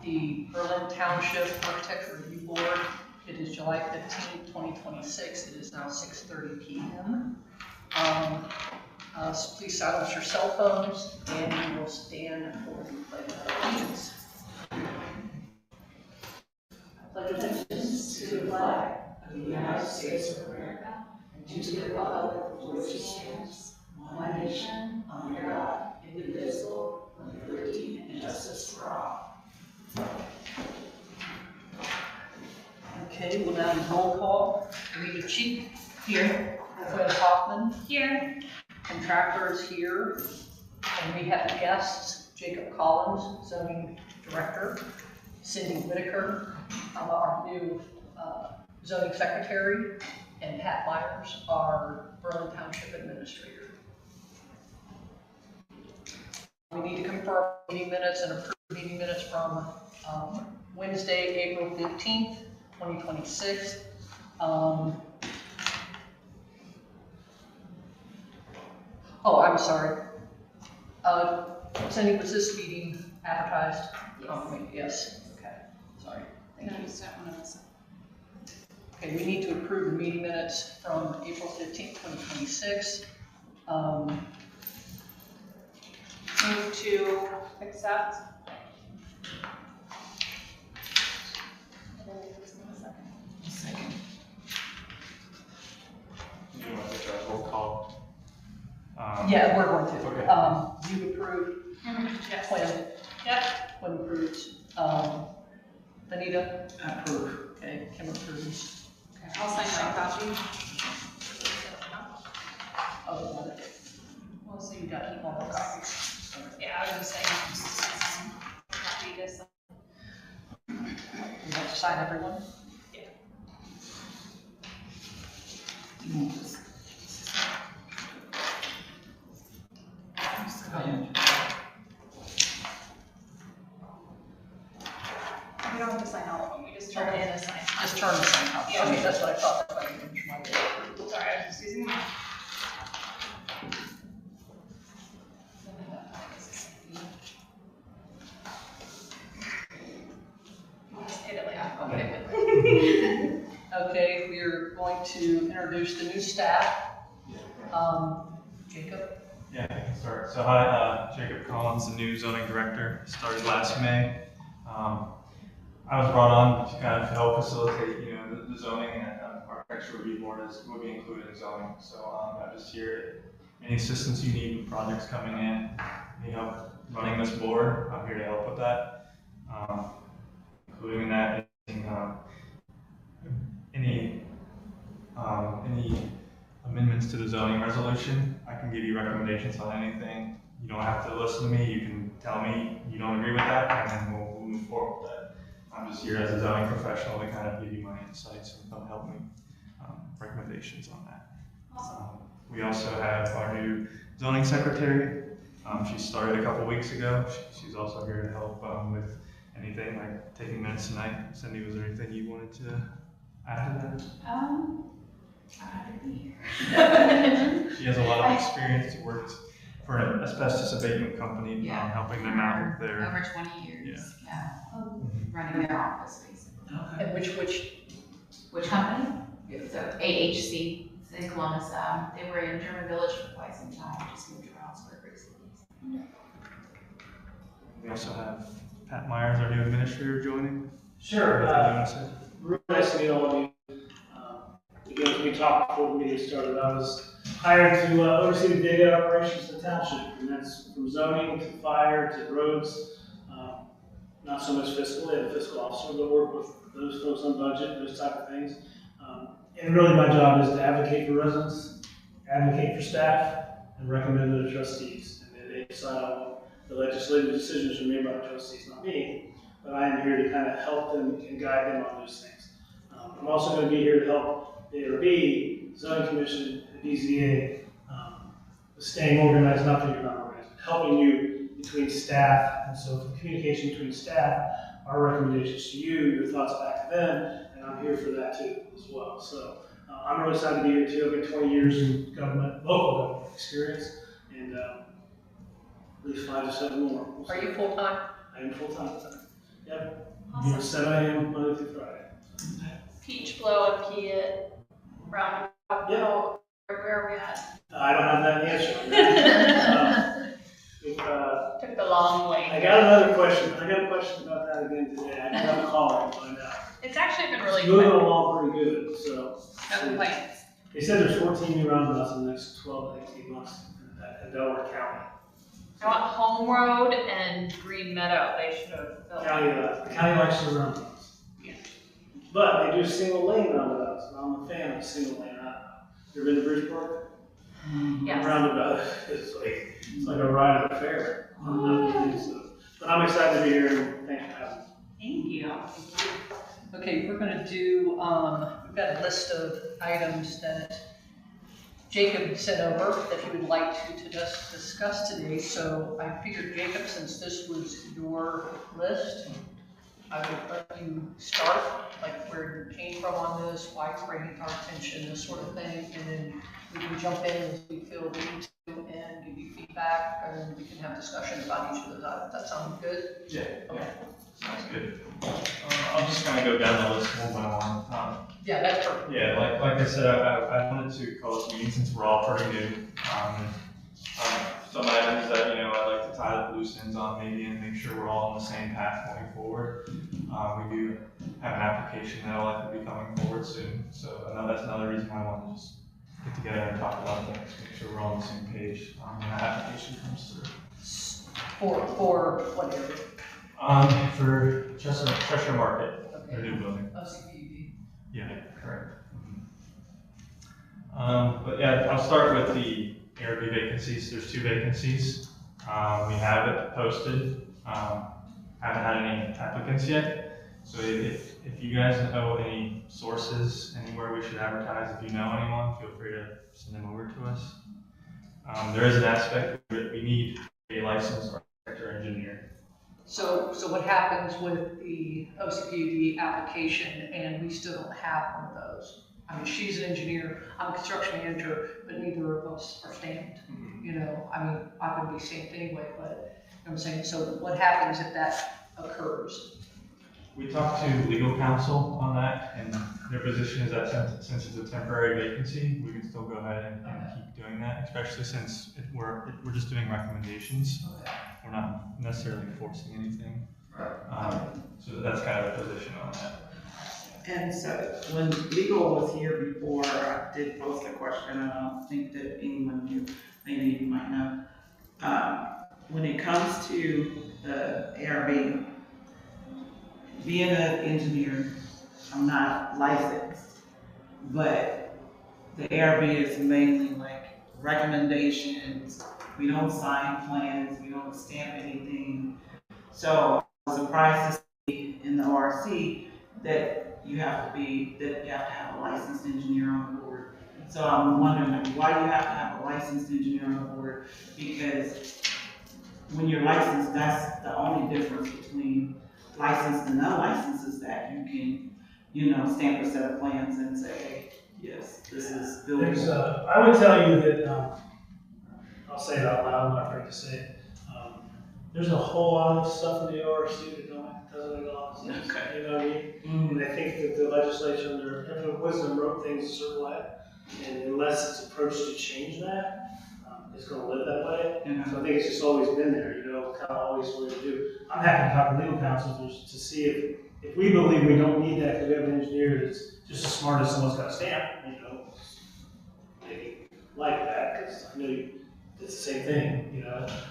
the Berlin Township Architecture Review Board. It is July 15th, 2026. It is now 6:30 p.m. So please silence your cell phones, and we will stand for the Pledge of Allegiance. I pledge allegiance to the flag of the United States of America and to the republic for which it stands, one nation, under God, indivisible, with liberty and justice for all. Okay, we'll now do roll call. Rita Cheek. Here. Fred Hoffman. Here. Contractors here. And we have guests, Jacob Collins, zoning director, Cindy Whitaker, our new zoning secretary, and Pat Myers, our Berlin Township administrator. We need to confirm meeting minutes and approve meeting minutes from Wednesday, April 15th, 2026. Oh, I'm sorry. Cindy, was this meeting advertised? Yes. Yes. Okay. Sorry. Thank you. Okay, we need to approve the meeting minutes from April 15th, 2026. Move to accept. Second. You want to take a roll call? Yeah, we're going to. Okay. You approved. Yes. Quinn. Yep. Quinn approves. Anita? Approve. Okay, Kim approves. Okay, I'll sign my copy. Oh, got it. Well, so you got to keep all the copies. Yeah, I was just saying. Copy this. You have to sign everyone? Yeah. We don't have to sign all of them, we just turn it in and sign. Just turn the sign out. Yeah. Okay, that's what I thought. That might be my way. Sorry, I was just using mine. Just hit it like okay. Okay, we are going to introduce the new staff. Jacob? Yeah, I can start. So hi, Jacob Collins, the new zoning director, started last May. I was brought on to kind of help facilitate, the zoning and architecture review board will be included in zoning. So I'm just here. Any assistance you need with projects coming in, any help running this board, I'm here to help with that. Including that, any amendments to the zoning resolution. I can give you recommendations on anything. You don't have to listen to me. You can tell me you don't agree with that, and then we'll move forward with that. I'm just here as a zoning professional to kind of give you my insights and help me recommendations on that. Awesome. We also have our new zoning secretary. She started a couple weeks ago. She's also here to help with anything like taking minutes tonight. Cindy, was there anything you wanted to add to that? I'm happy to be here. She has a lot of experience. She worked for an asbestos abatement company, helping them out with their. Over 20 years, running their office basically. And Which company? So AHC, it's in Columbus. They were in German Village for quite some time, just moved to Brownsburg recently. We also have Pat Myers, our new administrator, joining. Sure. Anything you want to say? Real nice to meet all of you. Again, as we talked before the meeting started, I was hired to oversee the day-to-day operations of the township, and that's from zoning to fire to roads. Not so much fiscal, we have a fiscal officer, but work with those folks on budget, those type of things. And really my job is to advocate for residents, advocate for staff, and recommend to the trustees. And then they decide on what the legislative decisions are made by the trustees, not me. But I am here to kind of help them and guide them on those things. I'm also going to be here to help the ARB, Zoning Commission, the DZA, staying organized, not that you're not organized, but helping you between staff. And so for the communication between staff, our recommendations to you, your thoughts back to them, and I'm here for that too as well. So I'm really excited to be here too. I've got 20 years in government, local government experience, and at least 5 to 7 more. are you full-time? I am full-time. Here, 7 a.m. Monday through Friday. Peach Blow and Piet, Roundabout, Yeah. where are we at? I don't have that answer on that. If, Took the long way. I got another question. I got a question about that again today. I got to call her and find out. It's actually been really It's moving quick. along pretty good, so. No complaints. They said there's 14 new roundabouts in the next 12 to 18 months in Delaware County. I want Home Road and Green Meadow, they should have built. The county likes their roundabouts. Yeah. But they do single lane roundabouts, and I'm a fan of single lane roundabout. You ever been to Bridgeport? Yes. Roundabout, it's like a ride at a fair. But I'm excited to be here, and thanks for having me. Thank you. Okay, we're gonna do, we've got a list of items that Jacob sent over that he would like to just discuss today. So I figured, Jacob, since this was your list, I would let you start, like where you came from on this, why it's bringing our attention, this sort of thing, and then we can jump in as we feel we need to and give you feedback, and we can have discussion about each of those items. That sound good? Yeah, Okay. sounds good. I'll just kind of go down the list one by one. Yeah, that's perfect. Yeah, like I said, I wanted to call this meeting since we're all pretty new. Some items that, I'd like to tie the loose ends on maybe and make sure we're all on the same path going forward. We do have an application that'll likely be coming forward soon, so I know that's another reason I want to just get together and talk about things, make sure we're all on the same page when that application comes through. For what area? For Cheshire Market, their Okay. new building. OCPUD. Yeah, correct. But yeah, I'll start with the ARB vacancies. There's 2 vacancies. We have it posted. Haven't had any applicants yet. So if you guys know any sources, anywhere we should advertise, if you know anyone, feel free to send them over to us. There is an aspect that we need a licensed architect or engineer. So what happens with the OCPUD application and we still don't have one of those? I mean, she's an engineer, I'm a construction manager, but neither of us are stamped. I mean, I would be stamped anyway, but you know what I'm saying? So what happens if that occurs? We talked to legal counsel on that, and their position is that since it's a temporary vacancy, we can still go ahead and keep doing that, especially since we're just doing recommendations. We're not necessarily forcing anything. So that's kind of the position on that. And so when legal was here before, I did post a question, and I don't think that anyone knew, maybe you might know. When it comes to the ARB, being an engineer, I'm not licensed, but the ARB is mainly like recommendations. We don't sign plans, we don't stamp anything. So I was surprised to see in the ORC that you have to have a licensed engineer on board. So I'm wondering, why do you have to have a licensed engineer on board? Because when you're licensed, that's the only difference between licensed and unlicensed, is that you can, stamp a set of plans and say, yes, this is buildable. I would tell you that, I'll say it out loud, I'm not afraid to say it. There's a whole lot of stuff in the ORC that doesn't make a lot of sense. Okay. You know what I mean? And I think that the legislature under Infinite Wisdom wrote things a certain way, and unless it's approached to change that, it's gonna live that way. Yeah. So I think it's just always been there, kind of always what to do. I'm happy to talk to legal counsel to see if we believe we don't need that because we have an engineer that's just as smart as someone's got a stamp, maybe like that, because I know it's the same thing,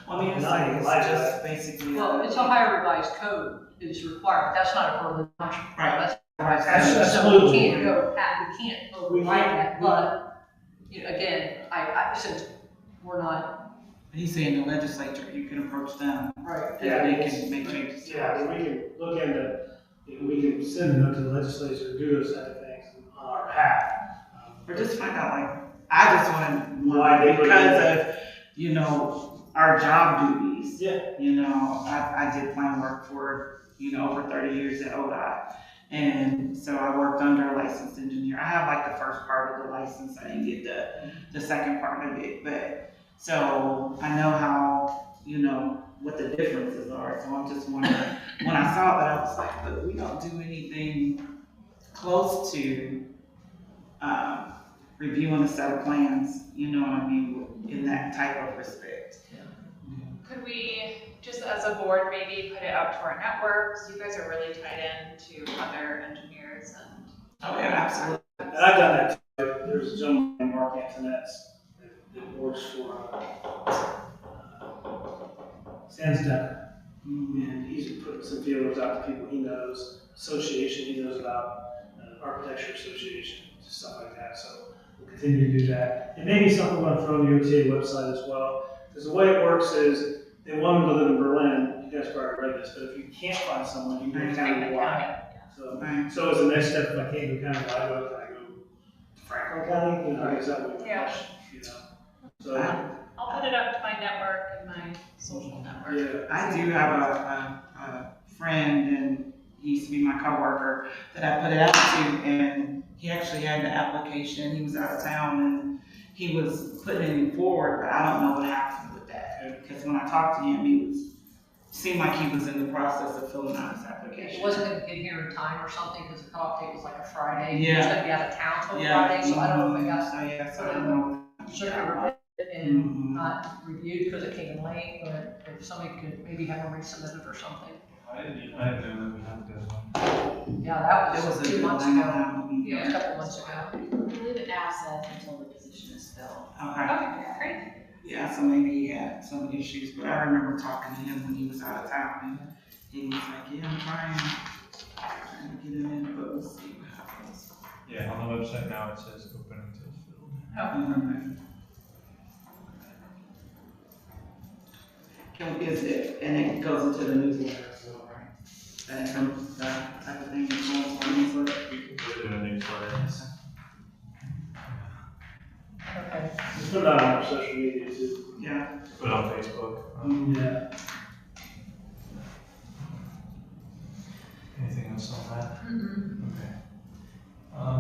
I mean, it's just basically. Well, it's a higher revised code is required. That's not a Berlin function. Right. That's So we Absolutely. can't we can't override that, but, again, I since we're not, He's saying the legislature, you can approach them, right. and they can make changes. Yeah, we can look into, we can send a note to the legislature to do those type of things on our behalf. Or just find out, I just want Why they to, put it because of, our job duties. Yeah. I did plan work for, over 30 years at ODOT. And so I worked under a licensed engineer. I have like the first part of the license, I didn't get the second part of it, but, so I know how, what the differences are. So I'm just wondering, when I I saw that, I was like, but we don't do anything close to, reviewing a set of plans, you know what I mean, in that type of respect. Could we, just as a board, maybe put it out to our networks? You guys are really tied in to other engineers and. Oh, yeah, absolutely. And I've done that too. There's a gentleman named Mark Antonetts that works for, Sands Denver. And he's put some feelers out to people he knows, association he knows about, architecture association, stuff like that. So we'll continue to do that. It may be something we're going to throw on the OTA website as well. Because the way it works is they want them to live in Berlin. You guys probably read this, but if you can't find someone, you can county-wide. So, Right. so as the next step, if I can't go county-wide, can I go to Franklin County? You know, I guess that would be Yeah. much, you know. So, I'll put it up to my network and my social network. yeah. I do have a friend, and he used to be my coworker, that I put it out to, and he actually had the application. He was out of town, and he was putting it forward, but I don't know what happened with that. Because when I talked to him, seemed like he was in the process of filling out his It application. wasn't gonna get here in time or something, because the cutoff date was like a Friday. He Yeah. was gonna be out of town till Yeah. Friday, so I don't know if it got So, yeah, so I don't know. circulated and Mhm. not reviewed because it came in late, but if somebody could maybe have them resubmitted or something. I didn't know that we had to. Yeah, that It was was a 2 good months one. ago. Yeah, it was a couple months ago. I believe it now says until the position is filled. Okay. Okay, great. Yeah, so maybe he had some issues, but I remember talking to him when he was out of town, and he was like, yeah, I'm trying to get him in, but we'll see what happens. Yeah, on the website now it says open until filled. Mhm. Is it, and it goes into the newsletter as well, right? That type of thing, is going on the newsletter? We can put it in the newsletter. Yes. Okay. Just put it out on our social media too. Yeah. Put it on Facebook. Yeah. Anything else on that? Mm-mm. Okay.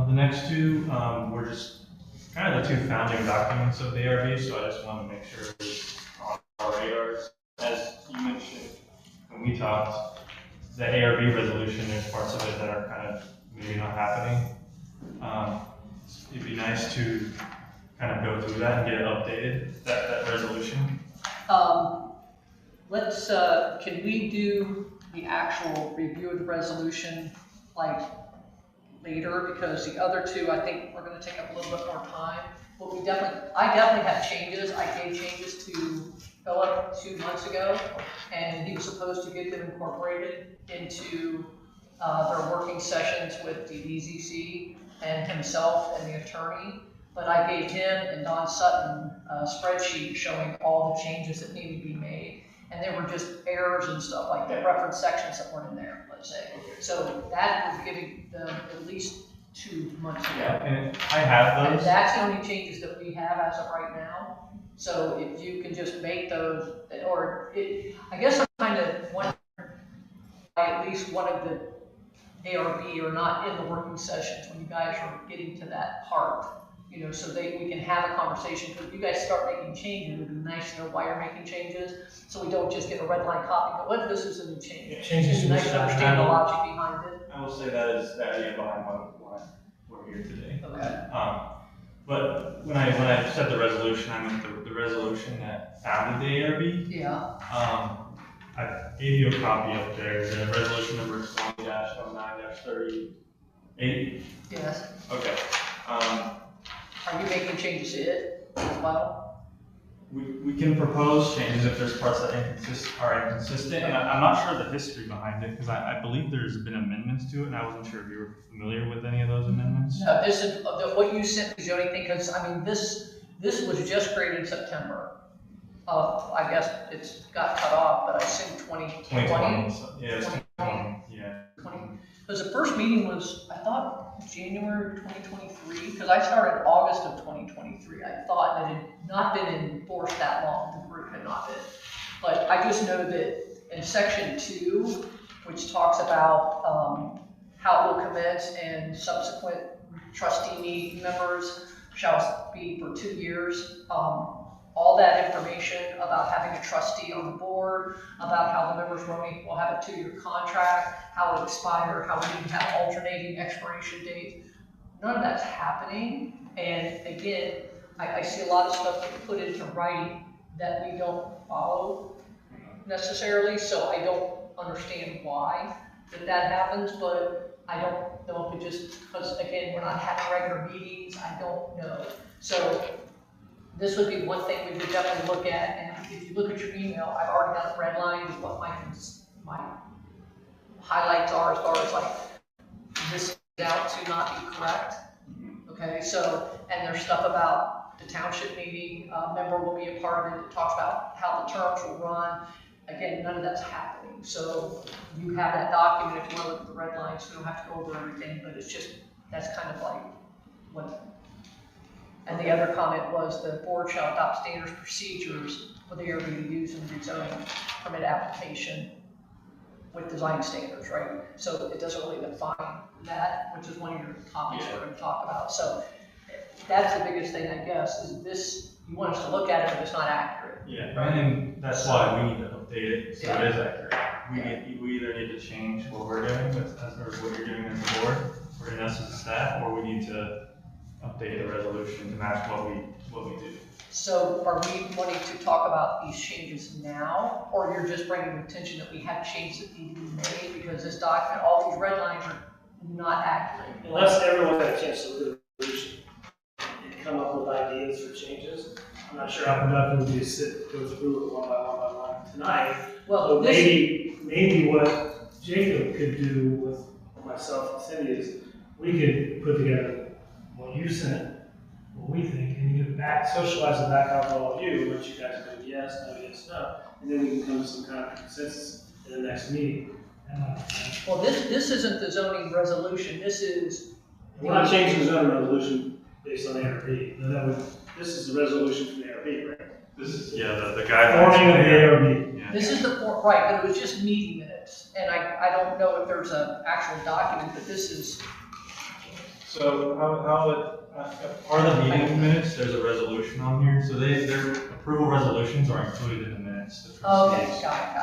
The next two were just kind of the two founding documents of the ARB, so I just want to make sure it's on our radars. As you mentioned when we talked, the ARB resolution, there's parts of it that are kind of maybe not happening. It'd be nice to kind of go through that and get it updated, that resolution. Let's, can we do the actual review of the resolution, like, later? Because the other two, I think we're gonna take up a little bit more time. But I definitely have changes. I gave changes to Philip 2 months ago, and he was supposed to get them incorporated into, their working sessions with the DZC and himself and the attorney. But I gave him and Don Sutton a spreadsheet showing all the changes that needed to be made. And they were just errors and stuff like that, reference sections that weren't in there, let's say. So that was giving them at least 2 months ago. And I have And those. that's the only changes that we have as of right now. So if you can just make those, I guess I'm kind of wondering why at least one of the ARB are not in the working sessions when you guys are getting to that part. You know, so we can have a conversation, because if you guys start making changes, it'd be nice to know why you're making changes, so we don't just get a red line copy, but what if this is a new change? Yeah, changes It's nice to understand the logic behind it. I will say that is the idea behind why we're here today. Okay. But when I said the resolution, I meant the resolution that founded the ARB. Yeah, I gave you a copy up there, the resolution number 20-09-38. yes. Okay. Are you making changes to it as well? We can propose changes if there's parts that are inconsistent, and I'm not sure the history behind it, because I believe there's been amendments to it, and I wasn't sure if you were familiar with any of those amendments. No, this is, what you sent me, Jody, because, I mean, this was just created in September. I guess it's got cut off, but I assume 2020. 2020, so, yeah, it's 2020, yeah. Because the first meeting was, I thought, January 2023, because I started August of 2023. I thought that it had not been enforced that long, the group had not been. But I just know that in section 2, which talks about how it will commence and subsequent trustee members shall be for 2 years. all that information about having a trustee on the board, about how the members will have a 2-year contract, how it expire, how we can have alternating expiration dates. None of that's happening. And again, I see a lot of stuff that we put into writing that we don't follow necessarily, so I don't understand why that happens, but I don't know if it just, because again, we're not having regular meetings, I don't know. So this would be one thing we would definitely look at, and if you look at your email, I've already got red lines of what my highlights are as far as like, this is out to not be correct. Okay, so, and there's stuff about the township meeting, member will be a part of it, it talks about how the terms will run. Again, none of that's happening, so you have that document if you want to look at the red lines, we don't have to go over everything, but it's just, that's kind of like what. And the other comment was the board shall adopt standards procedures for the ARB to use in the rezoning permit application with design standards, right? So it doesn't really define that, which is one of your topics we're going to talk about. So that's the biggest thing, I guess, is this, you want us to look at it, but it's not accurate. Yeah, and that's why we need to update it so it is accurate. We either need to change what we're doing with, or what you're doing as a board, or in us as a staff, or we need to update the resolution to match what we do. So are we wanting to talk about these changes now, or you're just bringing attention that we have changes that need to be made because this document, all these red lines are not accurate? Unless everyone had a chance to look at the resolution and come up with ideas for changes, I'm not sure how productive it would be to sit, go through it one by one tonight. Well, So this, maybe what Jacob could do with myself and Cindy is, we could put together what you sent, what we think, and you can socialize it back out to all of you, what you guys do, yes, no, and then we can come to some kind of consensus in the next meeting. well, this isn't the zoning resolution, this is. We're not changing the zoning resolution based on ARB. No, this is the resolution from the ARB, right? This is, the guidelines. Forming of the ARB. Yeah. This is the, right, but it was just meeting minutes, and I don't know if there's an actual document, but this is. So are the meeting minutes, there's a resolution on here, so their approval resolutions are included in the minutes. The Okay, trustees. got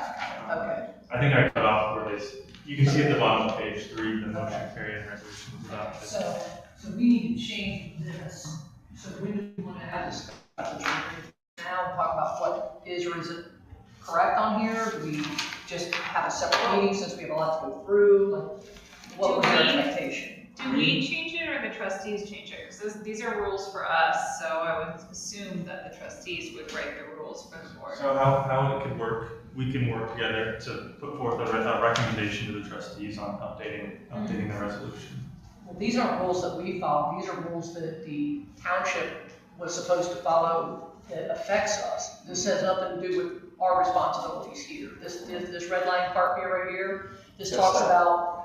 it, okay. I think I cut off where you can see at the bottom of page 3, the motion carrying resolution was adopted. So we need to change this, so we do want to have this now, talk about what is or isn't correct on here, do we just have a separate meeting since we have a lot to go through, like, what was your expectation? Do we change it or the trustees change it? Because these are rules for us, so I would assume that the trustees would write the rules for the board. So how it could work, we can work together to put forth a recommendation to the trustees on updating the resolution. Well, these aren't rules that we follow, these are rules that the township was supposed to follow that affects us. This has nothing to do with our responsibilities here. This red line part here, right here, this talks about,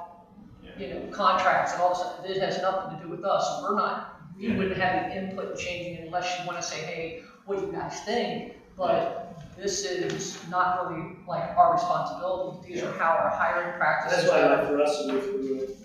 contracts and all this stuff. It has nothing to do with us, so we wouldn't have any input in changing it unless you want to say, hey, what do you guys think? But this is not really like our responsibility. These are how our hiring practices. That's why I'd like for us to go through it,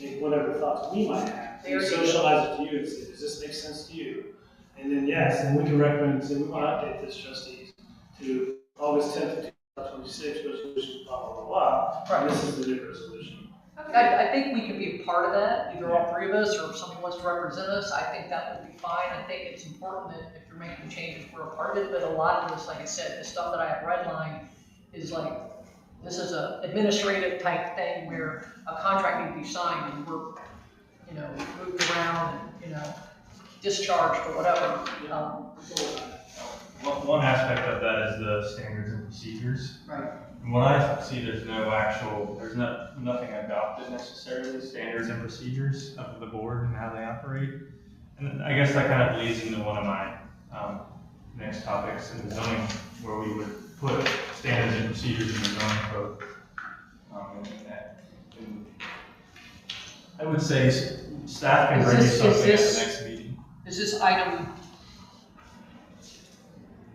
make whatever thoughts we might have, There you socialize it to you and say, does this make sense to you? And then yes, and we can recommend and say, we want to update this, trustees, to August 10th, 2026, resolution, blah, blah, blah, blah. Right. And this is the new resolution. I think we could be a part of that, either all three of us, or if somebody wants to represent us, I think that would be fine. I think it's important that if you're making changes, we're a part of it, but a lot of this, like I said, the stuff that I have redlined is like, this is a administrative type thing where a contract needs to be signed and we're, moved around and, discharged or whatever. One aspect of that is the standards and procedures. Right. From what I see, there's nothing adopted necessarily, standards and procedures of the board and how they operate. And I guess that kind of leads into one of my next topics in the zoning, where we would put standards and procedures in the zoning code. And I would say staff can bring you something at the next meeting. Is this item,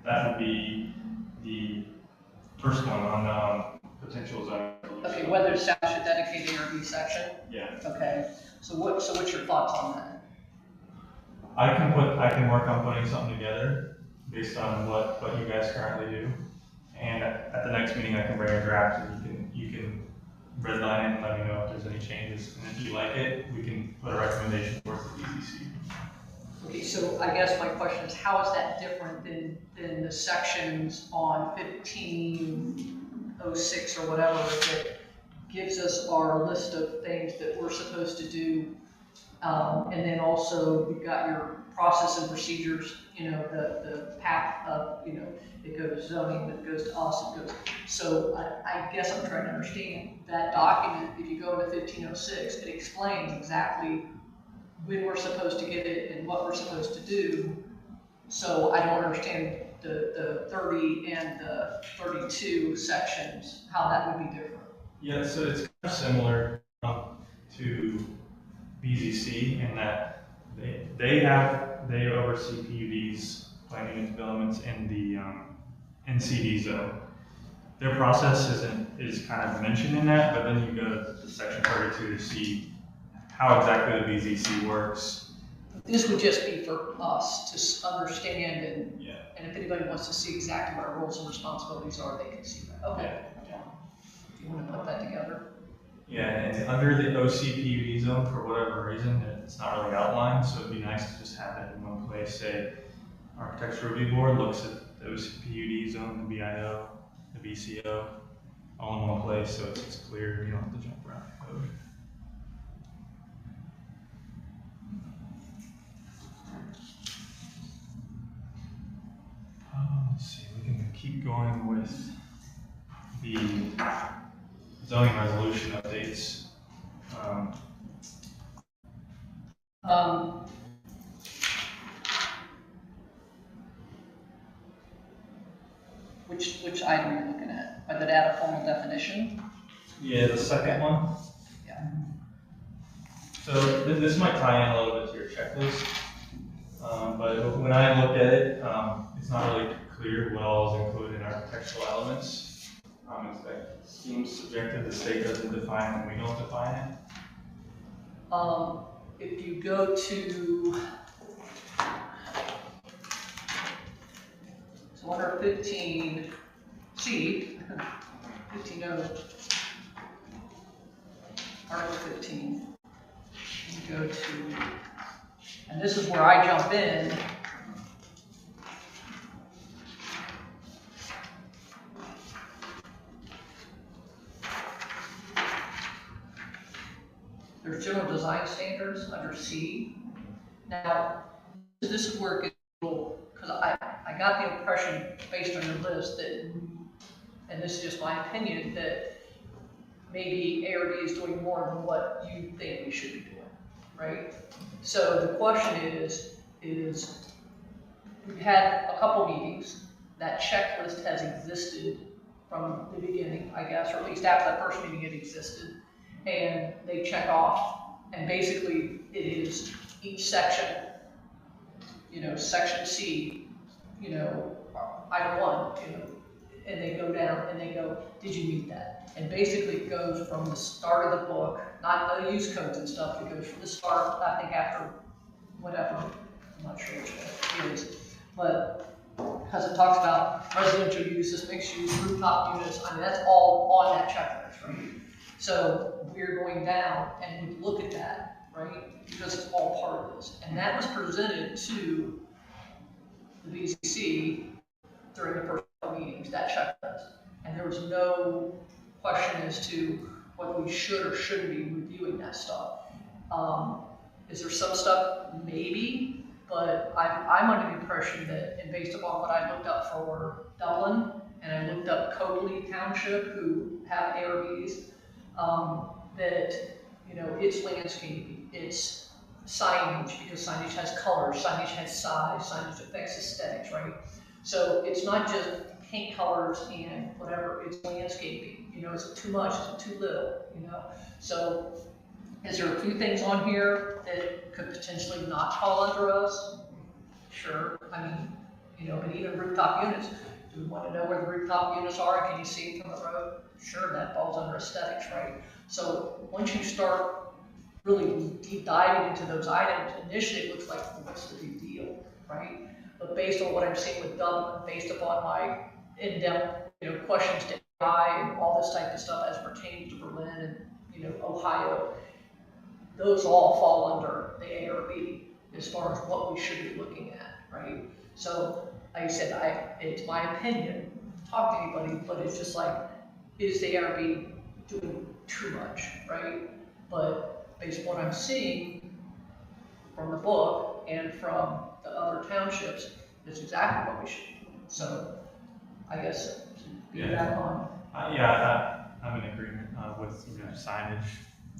That would be the first one on potential zoning. okay, whether staff should dedicate the ARB section? Yeah. Okay, so what's your thoughts on that? I can work on putting something together based on what you guys currently do. And at the next meeting, I can bring a draft and you can redline it and let me know if there's any changes. And if you like it, we can put a recommendation towards the BZC. Okay, so I guess my question is, how is that different than the sections on 1506 or whatever that gives us our list of things that we're supposed to do? And then also you've got your process and procedures, the path of, it goes zoning, it goes to us, it goes. So I guess I'm trying to understand that document. If you go into 1506, it explains exactly when we're supposed to get it and what we're supposed to do. So I don't understand the 30 and the 32 sections, how that would be different. Yeah, so it's kind of similar to BZC in that they oversee PUDs, planning and developments in the NCD zone. Their process is kind of mentioned in that, but then you go to section 32 to see how exactly the BZC works. This would just be for us to understand, and if anybody wants to see exactly what our roles and responsibilities are, they can see that. Okay. Do you want to put that together? Yeah, and under the OCPUD zone, for whatever reason, it's not really outlined, so it'd be nice to just have it in one place. Say, Architecture Review Board looks at the OCPUD zone, the BIO, the BCO, all in one place, so it's clear. You don't have to jump around the code. Let's see, we can keep going with the zoning resolution updates. Which item are you looking at? Did it add a formal definition? Yeah, the second one. Yeah. So this might tie in a little bit to your checklist, but when I look at it, it's not really clear what all is included in architectural elements. It seems subjective. The state doesn't define it, and we don't define it. If you go to, so under 15C, 15O, Article 15, you go to, and this is where I jump in. There's general design standards under C. Now, this is where it gets a little, because I got the impression based on your list that, and this is just my opinion, that maybe ARB is doing more than what you think we should be doing, right? So the question is we've had a couple meetings. That checklist has existed from the beginning, I guess, or at least after that first meeting it existed. And they check off, and basically it is each section, section C, item 1, and they go down and they go, did you meet that? And basically it goes from the start of the book, not the use codes and stuff, it goes from the start, I think after whatever, I'm not sure which one it is, but because it talks about residential uses, mixed use, rooftop units, that's all on that checklist, right? So we're going down and we look at that, right? Because it's all part of this. And that was presented to the BZC during the first meetings, that checklist. And there was no question as to whether we should or shouldn't be reviewing that stuff. Is there some stuff? Maybe, but I'm under the impression that, and based upon what I looked up for Dublin, and I looked up Copley Township, who have ARBs, that, it's landscaping, it's signage, because signage has colors, signage has size, signage affects aesthetics, right? So it's not just paint colors and whatever, it's landscaping, is it too much, is it too little, So is there a few things on here that could potentially not fall under us? Sure, but even rooftop units, do we want to know where the rooftop units are? Can you see them from the road? Sure, that falls under aesthetics, right? So once you start really deep diving into those items, initially it looks like, well, what's the big deal, right? but based on what I'm seeing with Dublin, based upon my in-depth, questions to AI and all this type of stuff as pertains to Berlin and, Ohio, those all fall under the ARB as far as what we should be looking at, right? So, like I said, it's my opinion, talk to anybody, but it's just like, is the ARB doing too much, right? But based on what I'm seeing from the book and from the other townships, it's exactly what we should do. So, I guess, be back on. I'm in agreement with signage,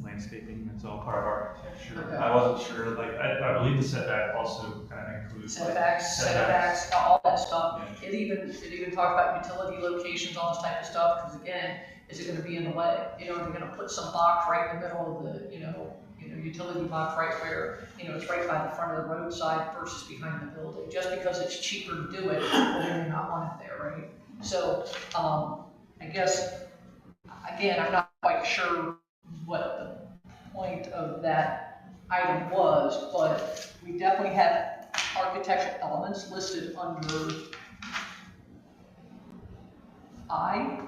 landscaping. It's all part of architecture. Okay. I wasn't sure. Like I believe the setback also kind of includes Setbacks, all that stuff. Yeah. It even talks about utility locations, all this type of stuff. Because again, is it going to be in the way? Are they going to put some box right in the middle of the utility box right where it's right by the front of the roadside versus behind the building? Just because it's cheaper to do it, well, they may not want it there, right? So I guess again, I'm not quite sure what the point of that item was, but we definitely have architectural elements listed under I,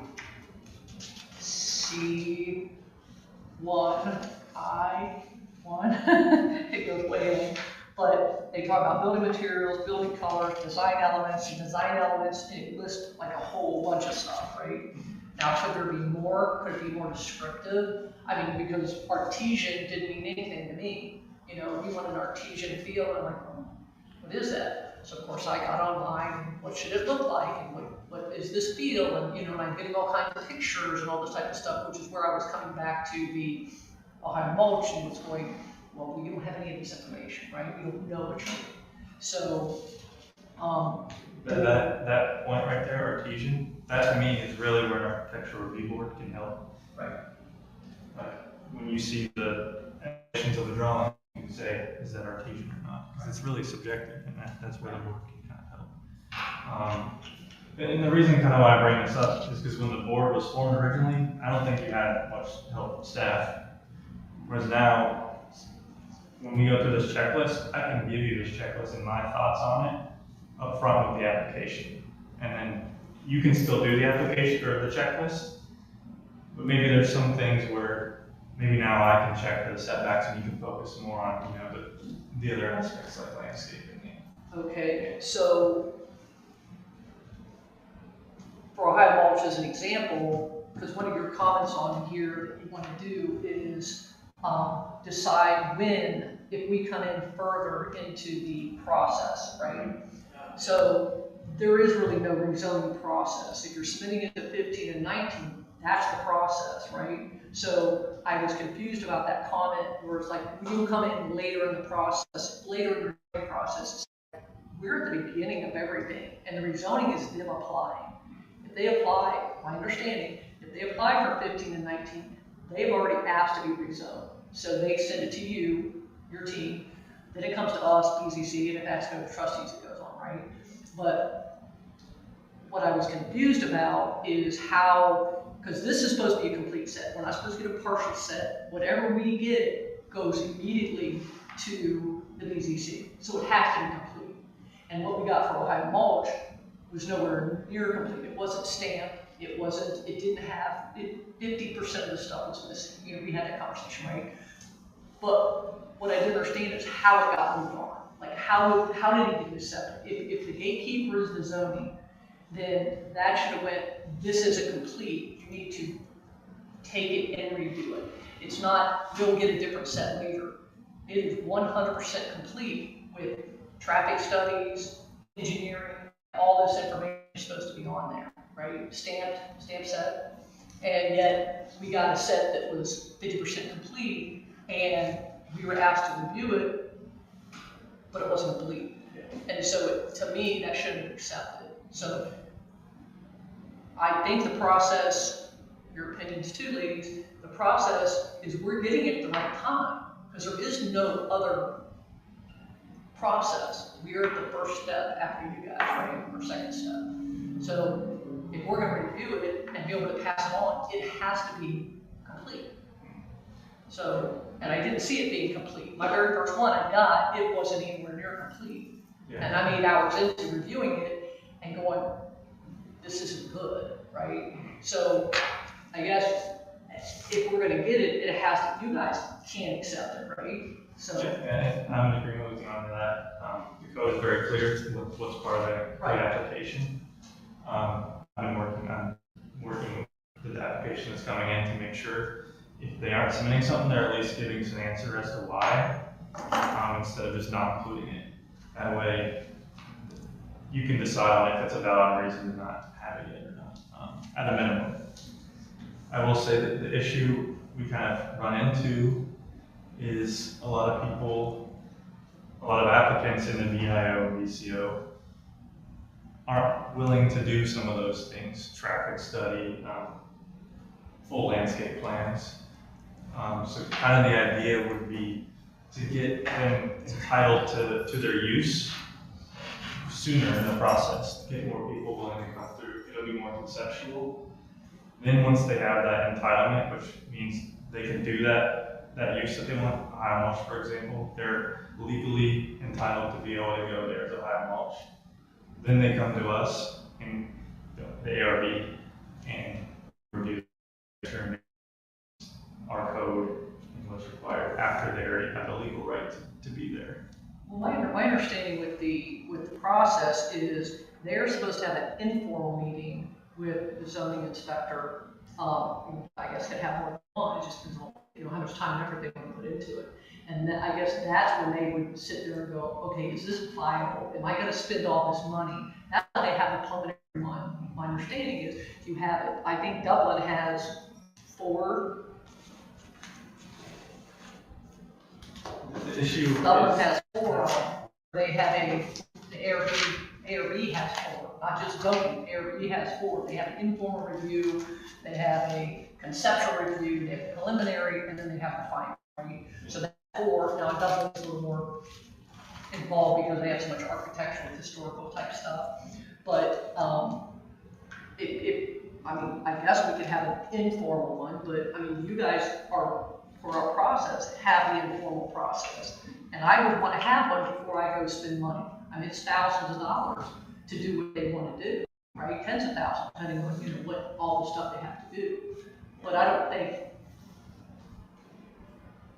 C, 1, I, 1, it goes way in, but they talk about building materials, building colors, design elements, and it lists like a whole bunch of stuff, right? Now, could there be more? Could it be more descriptive? I mean, because artesian didn't mean anything to me. You want an artesian feel, and I'm like, what is that? So of course I got online, and what should it look like, and what is this feel, and and I'm getting all kinds of pictures and all this type of stuff, which is where I was coming back to the Ohio Mulch and was going, well, we don't have any of this information, right? We don't know what you're doing. So, that point right there, artesian, that to me is really where an architectural review board can help. Right. When you see the elevations of the drawing, you can say, is that artesian or not? Because it's really subjective, and that's where the board can kind of help. And the reason kind of why I bring this up is because when the board was formed originally, I don't think you had much help from staff. Whereas now, when we go through this checklist, I can give you this checklist and my thoughts on it up front with the application. And then you can still do the application or the checklist, but maybe there's some things where maybe now I can check the setbacks and you can focus more on, the other aspects like landscaping. Okay, so for Ohio Mulch as an example, because one of your comments on here that you want to do is decide when, if we come in further into the process, right? So there is really no rezoning process. If you're submitting it to 15 and 19, that's the process, right? So I was confused about that comment where it's like, you come in later in the process, later in the process. We're at the beginning of everything, and the rezoning is them applying. If they apply, my understanding, if they apply for 15 and 19, they've already asked to be rezoned. So they send it to you, your team, then it comes to us, BZC, and if that's going to trustees, it goes on, right? But what I was confused about is how, because this is supposed to be a complete set. We're not supposed to get a partial set. Whatever we get goes immediately to the BZC. So it has to be complete. And what we got for Ohio Mulch was nowhere near complete. It wasn't stamped. It didn't have, 50% of the stuff was missing. We had that conversation, right? But what I didn't understand is how it got moved on. Like how did it get accepted? If the gatekeeper is the zoning, then that should have went, this isn't complete. You need to take it and redo it. It's not, go get a different set later. It is 100% complete with traffic studies, engineering, all this information is supposed to be on there, right? Stamped set. And yet we got a set that was 50% complete, and we were asked to review it, but it wasn't complete. And so to me, that shouldn't be accepted. So I think the process, your opinions too, ladies, the process is we're getting it at the right time, because there is no other process. We are at the first step after you guys, right? Or second step. So if we're going to review it and be able to pass it on, it has to be complete. So, and I didn't see it being complete. My very first one I got, it wasn't anywhere near complete. Yeah. And I mean, hours into reviewing it and going, this isn't good, right? So I guess if we're gonna get it, it has to, you guys can't accept it, right? So, Yeah, and I'm in agreement with you on that. The code is very clear what's part of the code Right. application. I'm working with the application that's coming in to make sure if they aren't submitting something, they're at least giving us an answer as to why, instead of just not including it. That way, you can decide on if it's a valid reason to not have it or not, at a minimum. I will say that the issue we kind of run into is a lot of applicants in the VIO, VCO aren't willing to do some of those things, traffic study, full landscape plans. So kind of the idea would be to get them entitled to their use sooner in the process, get more people willing to come through. It'll be more conceptual. Then once they have that entitlement, which means they can do that use that they want, high mulch, for example, they're legally entitled to be able to go there to high mulch. Then they come to us in the ARB and review our code and what's required after they already have the legal right to be there. well, my understanding with the process is they're supposed to have an informal meeting with the zoning inspector. I guess could have more than one, it just depends on, how much time and effort they want to put into it. And then I guess that's when they would sit there and go, okay, is this viable? Am I gonna spend all this money? That's why they have the preliminary one. My understanding is you have it, I think Dublin has 4. The issue Dublin is, has 4 of them. They have the ARB has 4, not just zoning, ARB has 4. They have an informal review, they have a conceptual review, they have a preliminary, and then they have the final, right? So that's 4. Now, Dublin's a little more involved because they have so much architectural, historical type stuff. But, I mean, I guess we could have an informal one, but I mean, you guys are, for our process, have the informal process. And I would want to have one before I go spend money. I mean, it's thousands of dollars to do what they want to do, right? Tens of thousands, depending on, what all the stuff they have to do. But I don't think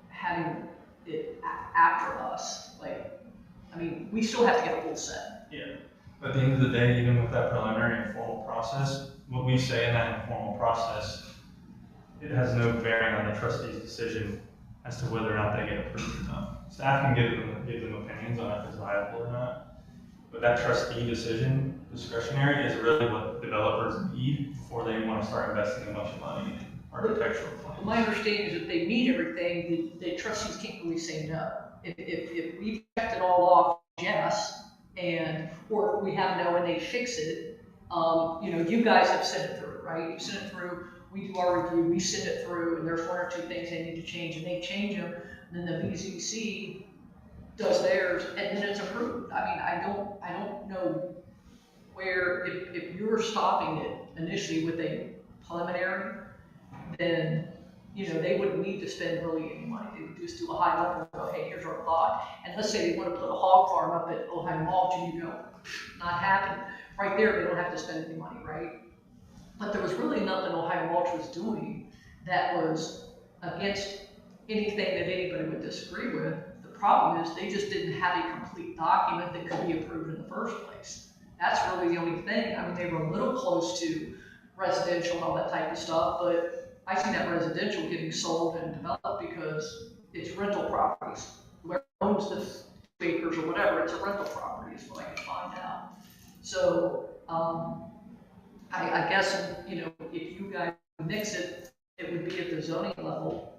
having it after us, I mean, we still have to get a full set. yeah. But at the end of the day, even with that preliminary and formal process, what we say in that informal process, it has no bearing on the trustee's decision as to whether or not they get approved or not. Staff can give them opinions on if it's viable or not, but that trustee decision, discretionary, is really what developers need before they want to start investing a bunch of money in architectural plans. My understanding is if they meet everything, the trustees can't really say no. If we checked it all off, yes, or if we have no and they fix it, you guys have sent it through, right? You sent it through, we do our review, we send it through, and there's 1 or 2 things they need to change, and they change them, and then the BZC does theirs, and then it's approved. I mean, I don't know where, if you're stopping it initially with a preliminary, then, they wouldn't need to spend really any money. They would just do a high level and go, hey, here's our thought. And let's say they want to put a hog farm up at Ohio Mulch, and you go, not happening. Right there, they don't have to spend any money, right? But there was really nothing Ohio Mulch was doing that was against anything that anybody would disagree with. The problem is they just didn't have a complete document that could be approved in the first place. That's really the only thing. I mean, they were a little close to residential and all that type of stuff, but I see that residential getting sold and developed because it's rental properties. Whoever owns the acres or whatever, it's a rental property is what I can find out. So, I guess, if you guys mix it, it would be at the zoning level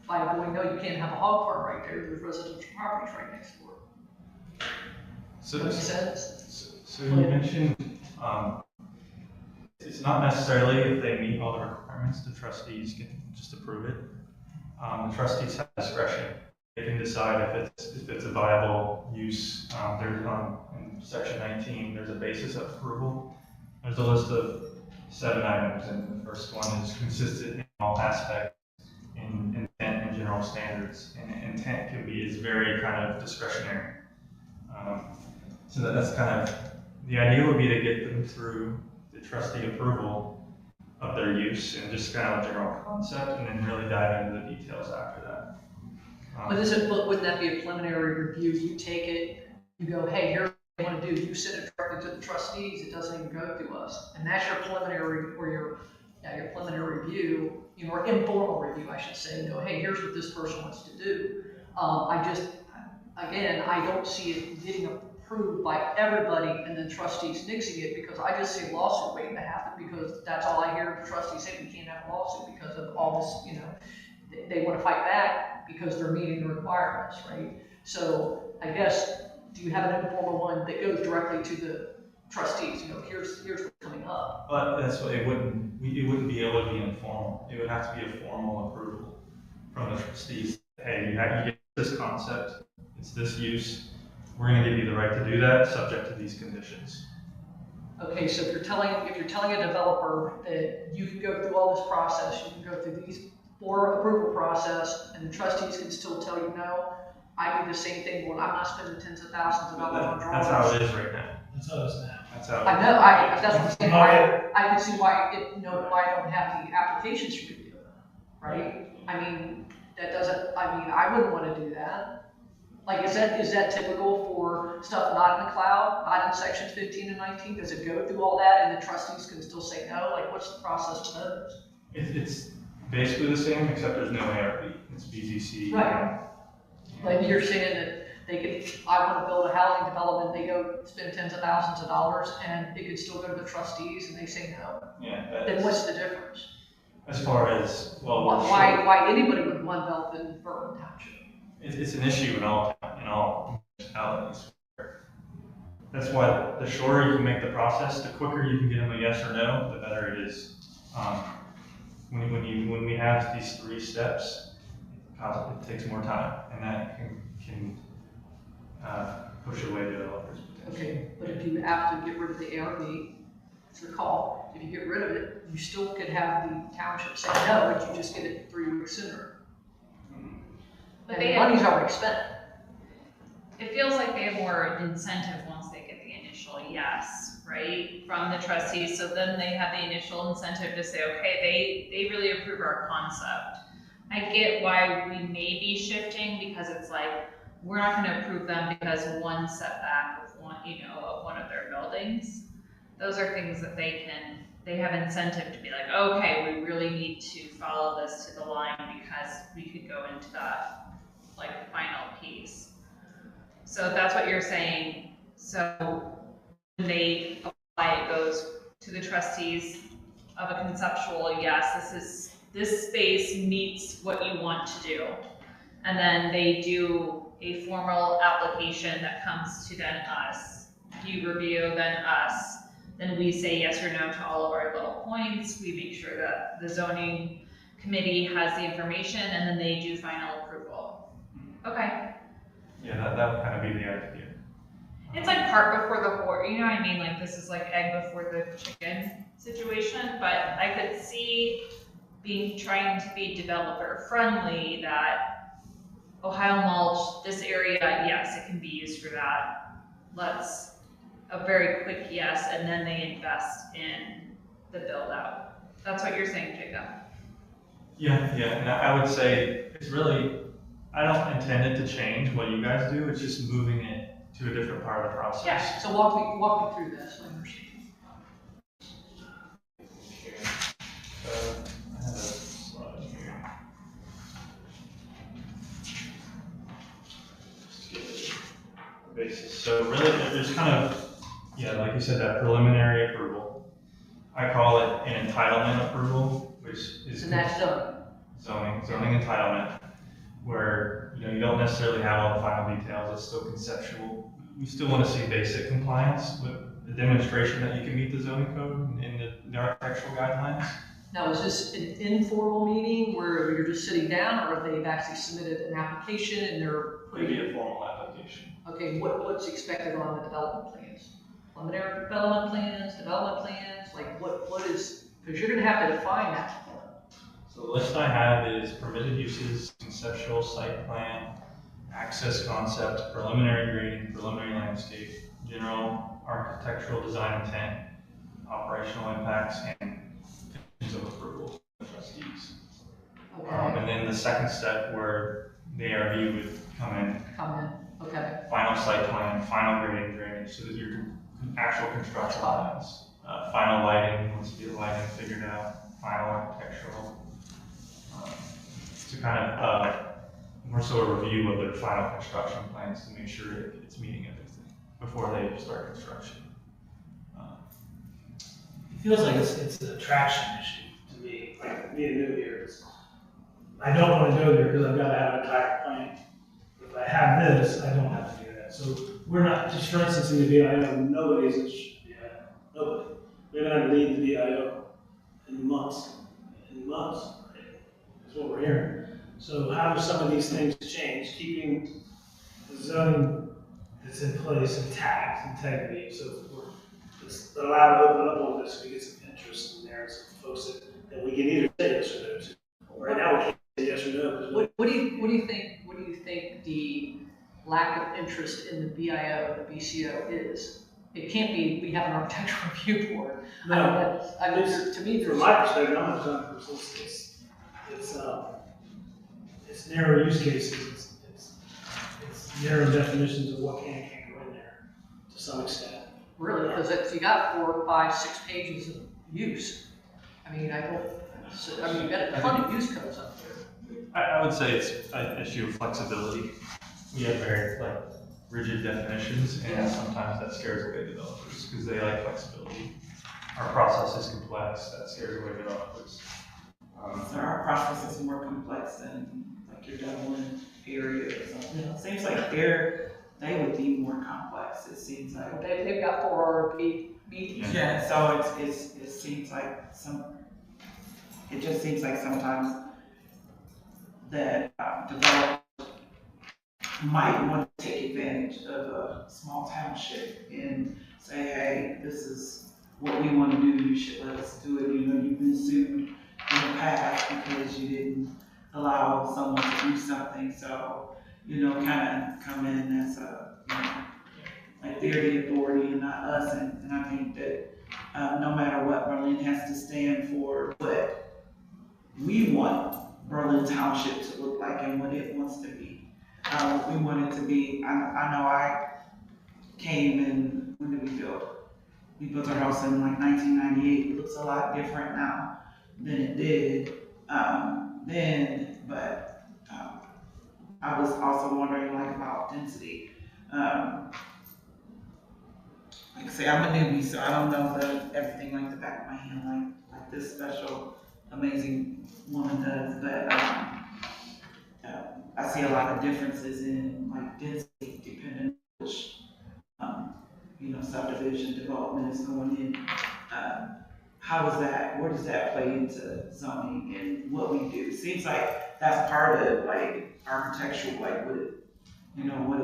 by going, no, you can't have a hog farm right there, there's residential properties right next door. So, Makes sense? so you mentioned, it's not necessarily if they meet all the requirements, the trustees can just approve it. The trustees have discretion. They can decide if it's a viable use. There's in section 19, there's a basis of approval. There's a list of 7 items, and the first one is consistent in all aspects, in intent and general standards. And intent is very kind of discretionary. So that's kind of, the idea would be to get them through the trustee approval of their use and just kind of a general concept, and then really dive into the details after that. Wouldn't that be a preliminary review? You take it, you go, hey, here's what I want to do, you send it directly to the trustees, it doesn't even go through us. And that's your preliminary, or your preliminary review, or informal review, I should say, and go, hey, here's what this person wants to do. I don't see it getting approved by everybody and then trustees nixing it, because I just see a lawsuit waiting to happen, because that's all I hear the trustees say, we can't have a lawsuit because of all this, they want to fight back because they're meeting the requirements, right? So I guess, do you have an informal one that goes directly to the trustees? Here's what's coming up. But that's what it wouldn't be able to be informal. It would have to be a formal approval from the trustees. Hey, you get this concept, it's this use, we're gonna give you the right to do that, subject to these conditions. Okay, so if you're telling a developer that you can go through all this process, you can go through these 4 approval process, and the trustees can still tell you no, I do the same thing, well, I'm not spending tens of thousands of dollars on drawings. That's how it is right now. That's how it is now. That's how. I know, that's what I'm saying, I can see why I don't have the applications review, right? I mean, I wouldn't wanna do that. Like, is that typical for stuff not in the cloud, not in sections 15 and 19? Does it go through all that and the trustees can still say no? Like, what's the process for those? It's basically the same, except there's no ARP. It's BZC. Right. Like you're saying that I want to build a housing development, they go spend tens of thousands of dollars, and it could still go to the trustees and they say no. Yeah. Then what's the difference? As far as, well, Why anybody would want develop in Bourbon Township? it's an issue in all municipalities. That's why the shorter you can make the process, the quicker you can get them a yes or no, the better it is. When we have these 3 steps, it takes more time, and that can push away developers potentially. Okay, but if you have to get rid of the ARB, it's the call. If you get rid of it, you still could have the township say no, but you just get it 3 weeks sooner. But And the money's already spent. it feels like they have more incentive once they get the initial yes, right, from the trustees. So then they have the initial incentive to say, okay, they really approve our concept. I get why we may be shifting, because it's like, we're not gonna approve them because one setback of one of their buildings. Those are things that they have incentive to be like, okay, we really need to follow this to the line because we could go into that final piece. So that's what you're saying. So when they apply, it goes to the trustees of a conceptual, yes, this space meets what you want to do. And then they do a formal application that comes to then us. You review, then us. Then we say yes or no to all of our little points. We make sure that the zoning committee has the information, and then they do final approval. Okay. Yeah, that would kind of be the idea. It's like cart before the horse, you know what I mean? Like, this is like egg before the chicken situation, but I could see trying to be developer friendly, that Ohio mulch, this area, yes, it can be used for that. Let's a very quick yes, and then they invest in the build out. That's what you're saying, Jacob. Yeah, and I would say it's really, I don't intend it to change what you guys do, it's just moving it to a different part of the process. Yeah, so walk me through this, I understand. I have a slide here. Basis. So really, there's kind of, like you said, that preliminary approval. I call it an entitlement approval, which is And that's done. zoning entitlement, where you don't necessarily have all the final details. It's still conceptual. We still want to see basic compliance with the demonstration that you can meet the zoning code and the architectural guidelines. Now, is this an informal meeting where you're just sitting down, or have they actually submitted an application and they're Maybe a formal application. okay, what's expected on the development plans? Preliminary development plans, like what is, because you're gonna have to define that. So the list I have is permitted uses, conceptual site plan, access concept, preliminary grading, preliminary landscape, general architectural design intent, operational impacts, and conditions of approval to the trustees. Okay, And then the second step where the ARB would come in, come in, okay. final site plan, final grading drainage, so that your actual construction plans, final lighting, once you get the lighting figured out, final architectural. To kind of, more so a review of their final construction plans to make sure it's meeting everything before they start construction. It feels like it's an attraction issue to me, like being new here. I don't want to go there because I've got to have an entire plan. If I have this, I don't have to do that. So we're not, just for instance, in the VIO, nobody's in nobody. We haven't had to leave the VIO in months, right? That's what we're hearing. So how do some of these things change, keeping the zoning that's in place intact, integrity, so it's allowed to open up a little bit so we get some interest in there, some folks that we can either say yes or no to. Right now, we can't say yes or no. 'Cause What do you think the lack of interest in the BIO, the BCO is? It can't be, we have an architectural review board. No, I mean, to me, from there's. my perspective, I'm not done, it's narrow use cases, it's narrow definitions of what can and can't go in there, to some extent. Really, because if you got 4, 5, 6 pages of use, I mean, you've got a ton of use codes up there. I would say it's an issue of flexibility. We have very rigid definitions, and Yeah. sometimes that scares away developers because they like flexibility. Our process is complex, that scares away developers. So our process is more complex than like your Dublin area or something. It seems like they would be more complex, it seems like. They've got 4 RFP meetings. Yeah, so it seems like it just seems like sometimes that developers might want to take advantage of a small township and say, hey, this is what we want to do, you should let us do it. You know, you've been sued in the past because you didn't allow someone to do something, so, kind of come in as like they're the authority and not us, and I think that no matter what Berlin has to stand for, what we want Berlin Township to look like and what it wants to be. We want it to be, I know I came in, when did we build? We built our house in like 1998. It looks a lot different now than it did then, but I was also wondering like about density. Like I say, I'm a newbie, so I don't know everything like the back of my hand, like this special, amazing woman does, but I see a lot of differences in like density depending on which, subdivision development is going in. Where does that play into zoning and what we do? Seems like that's part of like architectural, like what it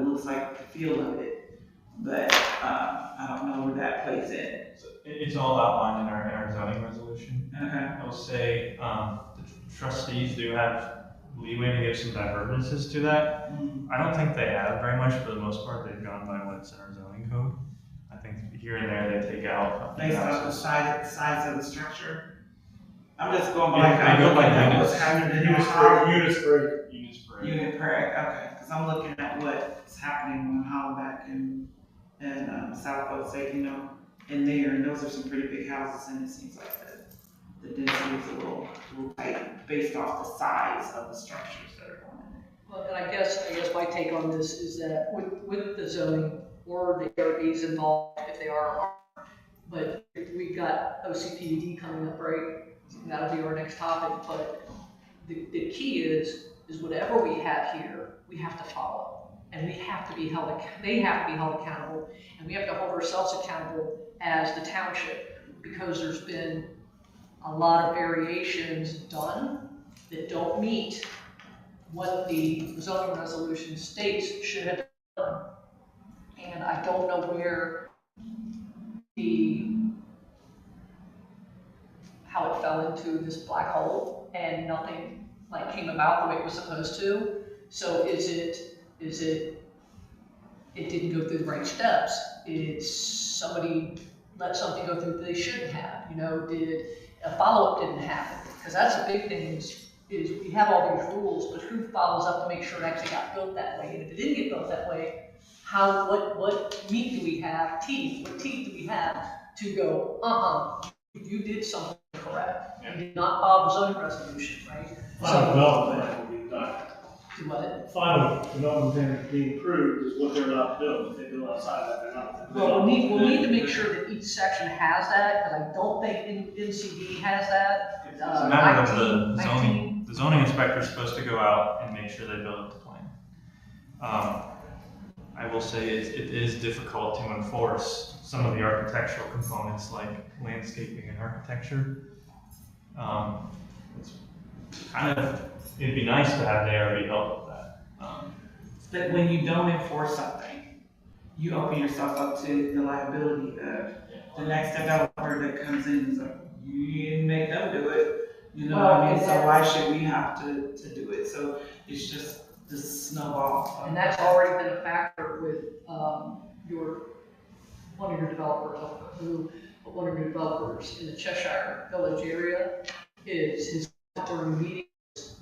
looks like, the feel of it. But I don't know where that plays in. So it's all outlined in our zoning resolution. Okay. I will say the trustees do have leeway to give some divergences to that. Mm-hmm. I don't think they have very much. For the most part, they've gone by what's in our zoning code. I think here and there they take out. Based on the size of the structure. I'm just going Yeah, by they go by looking at units. what's happening in Units the per, units per acre. Units per acre. unit per acre. Okay, because I'm looking at what's happening on Hollaback and Southwood, say, in there, and those are some pretty big houses, and it seems like the density is a little tight based off the size of the structures that are going in there. Well, and I guess my take on this is that with the zoning or the ARBs involved, if they are, but we've got OCPD coming up, right? That'll be our next topic, but the key is whatever we have here, we have to follow. And we have to be they have to be held accountable, and we have to hold ourselves accountable as the township, because there's been a lot of variations done that don't meet what the zoning resolution states should have done. And I don't know where how it fell into this black hole and nothing came about the way it was supposed to. So is it it didn't go through the right steps. It's somebody let something go through that they shouldn't have, did a follow-up didn't happen. Because that's the big thing is we have all these rules, but who follows up to make sure it actually got built that way? And if it didn't get built that way, what meat do we have, what teeth do we have to go, you did something correct. You did not follow the zoning resolution, right? Final development plan will be done. Do what? Final development plan being approved is what they're allowed to build. If they build outside that, they're not. Well, we'll need to make sure that each section has that, because I don't think NCD has that. It's a matter of the 19. zoning, the zoning inspector is supposed to go out and make sure they build up the plan. I will say it is difficult to enforce some of the architectural components like landscaping and architecture. It's kind of, it'd be nice to have the ARB help with that. But when you don't enforce something, you open yourself up to the liability of the next developer that comes in and is like, you didn't make them do it. You know what I mean? So why should we have to do it? So it's just this snowball. And that's already been a factor with one of your developers in the Cheshire Village area is his during meetings.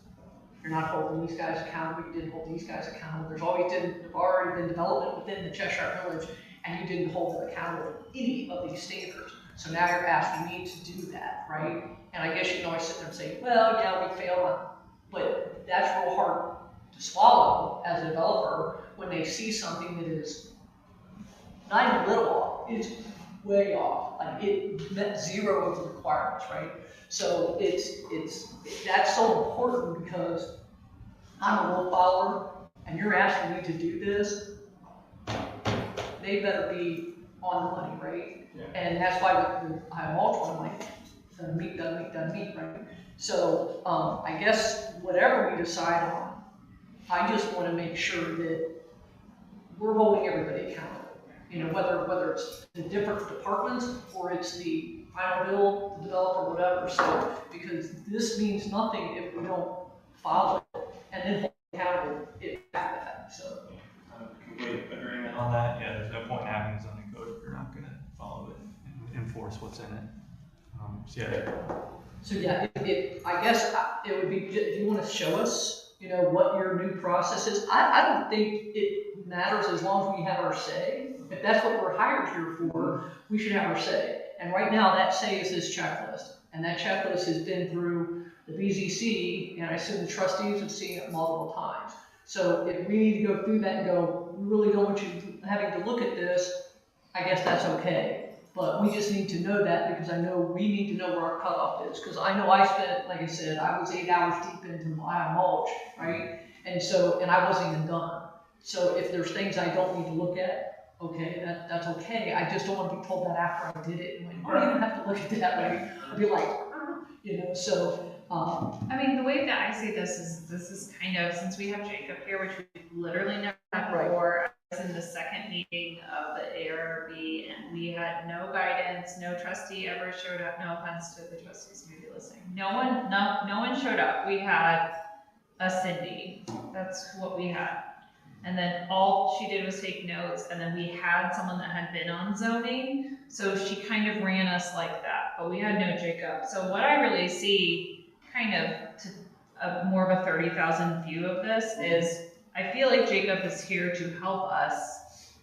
You're not holding these guys accountable. You didn't hold these guys accountable. There's already been development within the Cheshire Village, and you didn't hold them accountable for any of these standards. So now you're asking me to do that, right? And I guess you can always sit there and say, well, yeah, we failed on, but that's real hard to swallow as a developer when they see something that is not even a little off, it's way off. Like it met zero of the requirements, right? So that's so important because I'm a rule follower and you're asking me to do this, they better be on the money, right? Yeah. And that's why I mulch one, like, meat, right? So I guess whatever we decide on, I just want to make sure that we're holding everybody accountable. Whether it's the different departments or it's the final bill, the developer, whatever. So, because this means nothing if we don't follow it and then hold accountable after that. So, Complete agreement on that. Yeah, there's no point in having a zoning code if you're not going to follow it and enforce what's in it. So yeah, I guess it would be, if you want to show us, what your new process is. I don't think it matters as long as we have our say. If that's what we're hired here for, we should have our say. And right now, that say is this checklist. And that checklist has been through the BZC, and I assume the trustees have seen it multiple times. So if we need to go through that and go, we really don't want you having to look at this, I guess that's okay. But we just need to know that because I know we need to know where our cutoff is. Because I know I spent, like I said, I was 8 hours deep into my mulch, right? And I wasn't even done. So if there's things I don't need to look at, okay, that's okay. I just don't want to be told that after I did it. And I don't even have to look at that way. I'd be like, so. I mean, the way that I see this is kind of, since we have Jacob here, which we've literally never had before, I was in the second meeting of the ARB and we had no guidance, no trustee ever showed up, no offense to the trustees maybe listening. No one showed up. We had a Cindy, that's what we had. And then all she did was take notes, and then we had someone that had been on zoning, so she kind of ran us like that, but we had no Jacob. So what I really see, kind of to more of a 30,000 view of this, is I feel like Jacob is here to help us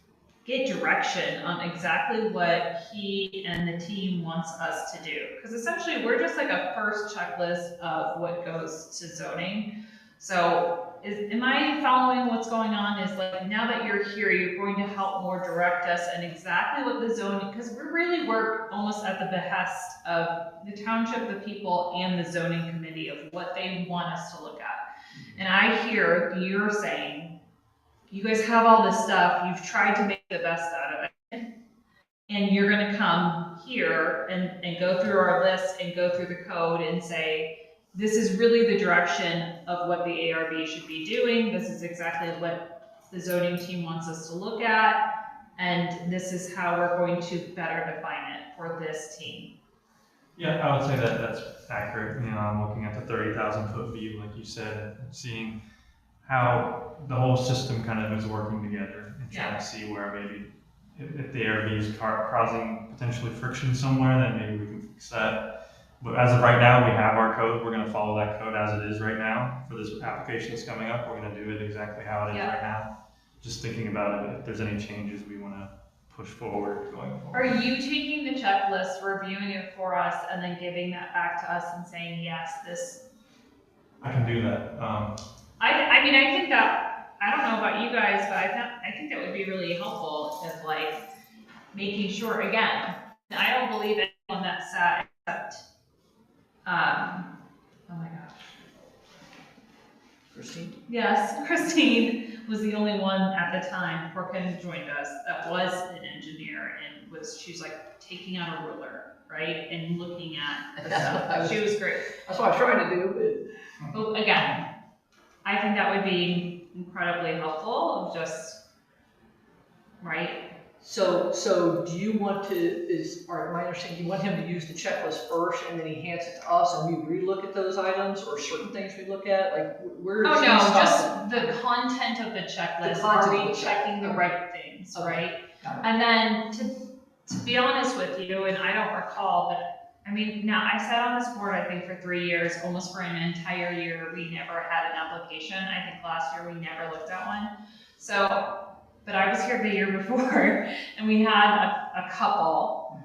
get direction on exactly what he and the team wants us to do. Because essentially we're just like a first checklist of what goes to zoning. So am I following what's going on? Is like, now that you're here, you're going to help more direct us and exactly what the zoning, because we really work almost at the behest of the township, the people, and the zoning committee of what they want us to look at. And I hear you're saying, you guys have all this stuff, you've tried to make the best out of it, and you're gonna come here and go through our list and go through the code and say, this is really the direction of what the ARB should be doing. This is exactly what the zoning team wants us to look at. And this is how we're going to better define it for this team. Yeah, I would say that that's accurate. I'm looking at the 30,000 foot view, like you said, and seeing how the whole system kind of is working together and trying Yeah. to see where maybe if the ARB is causing potentially friction somewhere, then maybe we can fix that. But as of right now, we have our code. We're going to follow that code as it is right now. For this application that's coming up, we're going to do it exactly how it is Yeah. right now. Just thinking about it, if there's any changes we want to push forward going Are forward. you taking the checklist, reviewing it for us, and then giving that back to us and saying, yes, this? I can do that. I mean, I think that, I don't know about you guys, but I think that would be really helpful if like, making sure, again, I don't believe anyone that sat except, oh my gosh. Christine? Yes, Christine was the only one at the time before Ken joined us that was an engineer and she's like taking out a ruler, right? And looking at the stuff. She was great. That's what I was trying to do, But again, I think that would be incredibly helpful of just, right? so do you want to, my understanding, you want him to use the checklist first and then he hands it to us and we relook at those items or certain things we look at? Like, where is Oh he no, stopping? just the content of the checklist. The content Are of we the checking the check- right things, Okay. right? Got it. And then to be honest with you, and I don't recall, but I mean, now I sat on this board, I think for 3 years, almost for an entire year, we never had an application. I think last year we never looked at one. So, but I was here the year before and we had a couple.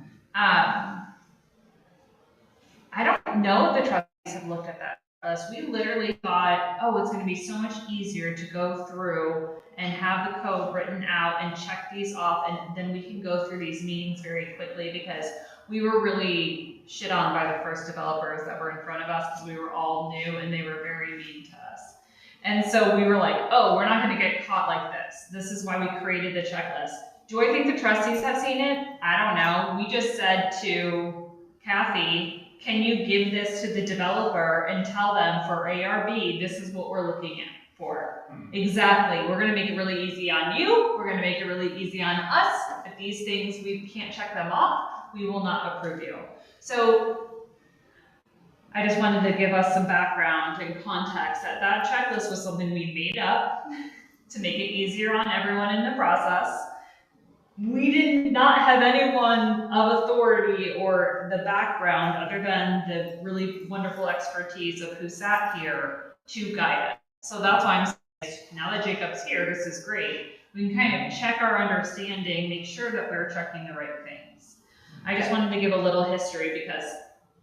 I don't know if the trustees have looked at that list. We literally thought, oh, it's gonna be so much easier to go through and have the code written out and check these off, and then we can go through these meetings very quickly because we were really shit on by the first developers that were in front of us because we were all new and they were very mean to us. And so we were like, oh, we're not gonna get caught like this. This is why we created the checklist. Do I think the trustees have seen it? I don't know. We just said to Kathy, can you give this to the developer and tell them for ARB, this is what we're looking at for. Exactly. We're gonna make it really easy on you. We're gonna make it really easy on us. If these things, we can't check them off, we will not approve you. So I just wanted to give us some background and context that that checklist was something we made up to make it easier on everyone in the process. We did not have anyone of authority or the background other than the really wonderful expertise of who sat here to guide us. So that's why I'm saying, now that Jacob's here, this is great. We can kind of check our understanding, make sure that we're checking the right things. I just wanted to give a little history because,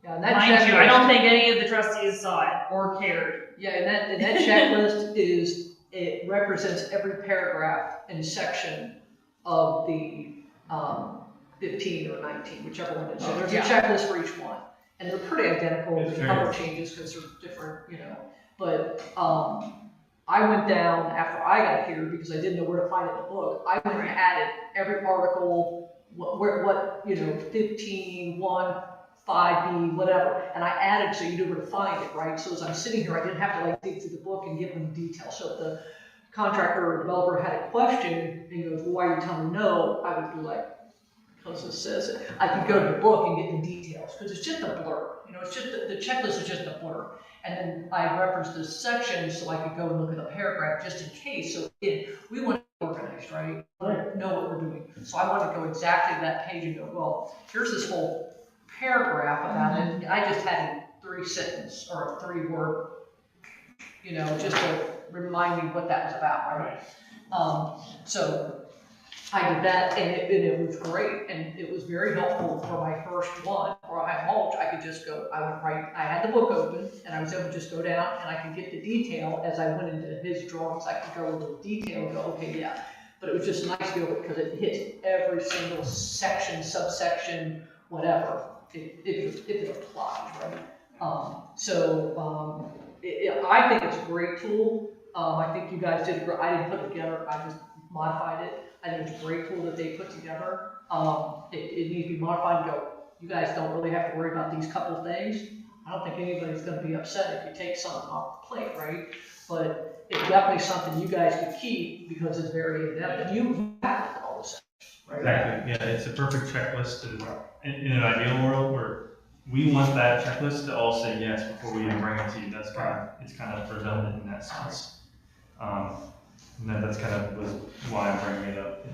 Yeah, and that mind you, I checklist- don't think any of the trustees saw it or cared. Yeah, and that checklist it represents every paragraph and section of the 15 or 19, whichever one it is. So there's a Yeah. checklist for each one. And they're pretty identical, It's there's a very- couple of changes because they're different, you know. But I went down after I got here because I didn't know where to find it in the book. I went and added every article, what 15, 1, 5B, whatever, and I added so you knew where to find it, right? So as I'm sitting here, I didn't have to like dig through the book and give them details. So if the contractor or developer had a question and he goes, well, why are you telling me no? I would be like, because it says it. I could go to the book and get the details because it's just a blur. You know, it's just the checklist is just a blur. And then I referenced the section so I could go and look at the paragraph just in case. So we want to be organized, right? We want to know what we're doing. So I want to go exactly to that page and go, well, here's this whole paragraph about it. And I just had a 3-sentence or a 3-word, you know, just to remind me what that was about, right? So I did that and it was great and it was very helpful for my first one where I mulch. I could just go, I would write, I had the book open and I was able to just go down and I could get the detail as I went into his drawings. I could go into the detail and go, okay, yeah. But it was just nice to be able because it hit every single section, subsection, whatever. If it applies, right? I think it's a great tool. I think you guys did. I didn't put it together. I just modified it. I think it's a great tool that they put together. It needs to be modified and go. You guys don't really have to worry about these couple things. I don't think anybody's going to be upset if you take something off the plate, right? But it's definitely something you guys could keep because it's very in-depth. And you have all this, right? Exactly, yeah, it's a perfect checklist in an ideal world where we want that checklist to all say yes before we even bring it to you. It's kind of redundant in that sense. And that's kind of was why I'm bringing it up.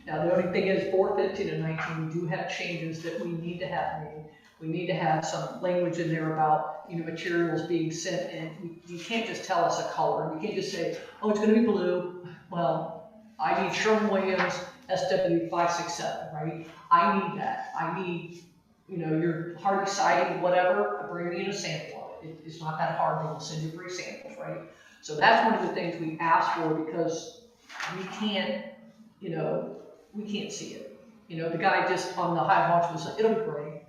Now, the only thing is, for 15 and 19, we do have changes that we need to have made. We need to have some language in there about, you know, materials being sent in. You can't just tell us a color. You can't just say, oh, it's gonna be blue. Well, I need Sherwin-Williams SW 567, right? I need that. I need, you know, your Hardy siding, whatever, bring me in a sample of it. It's not that hard. They will send you 3 samples, right? So that's one of the things we ask for because we can't, you know, we can't see it. You know, the guy just on the high watch was like, it'll be gray.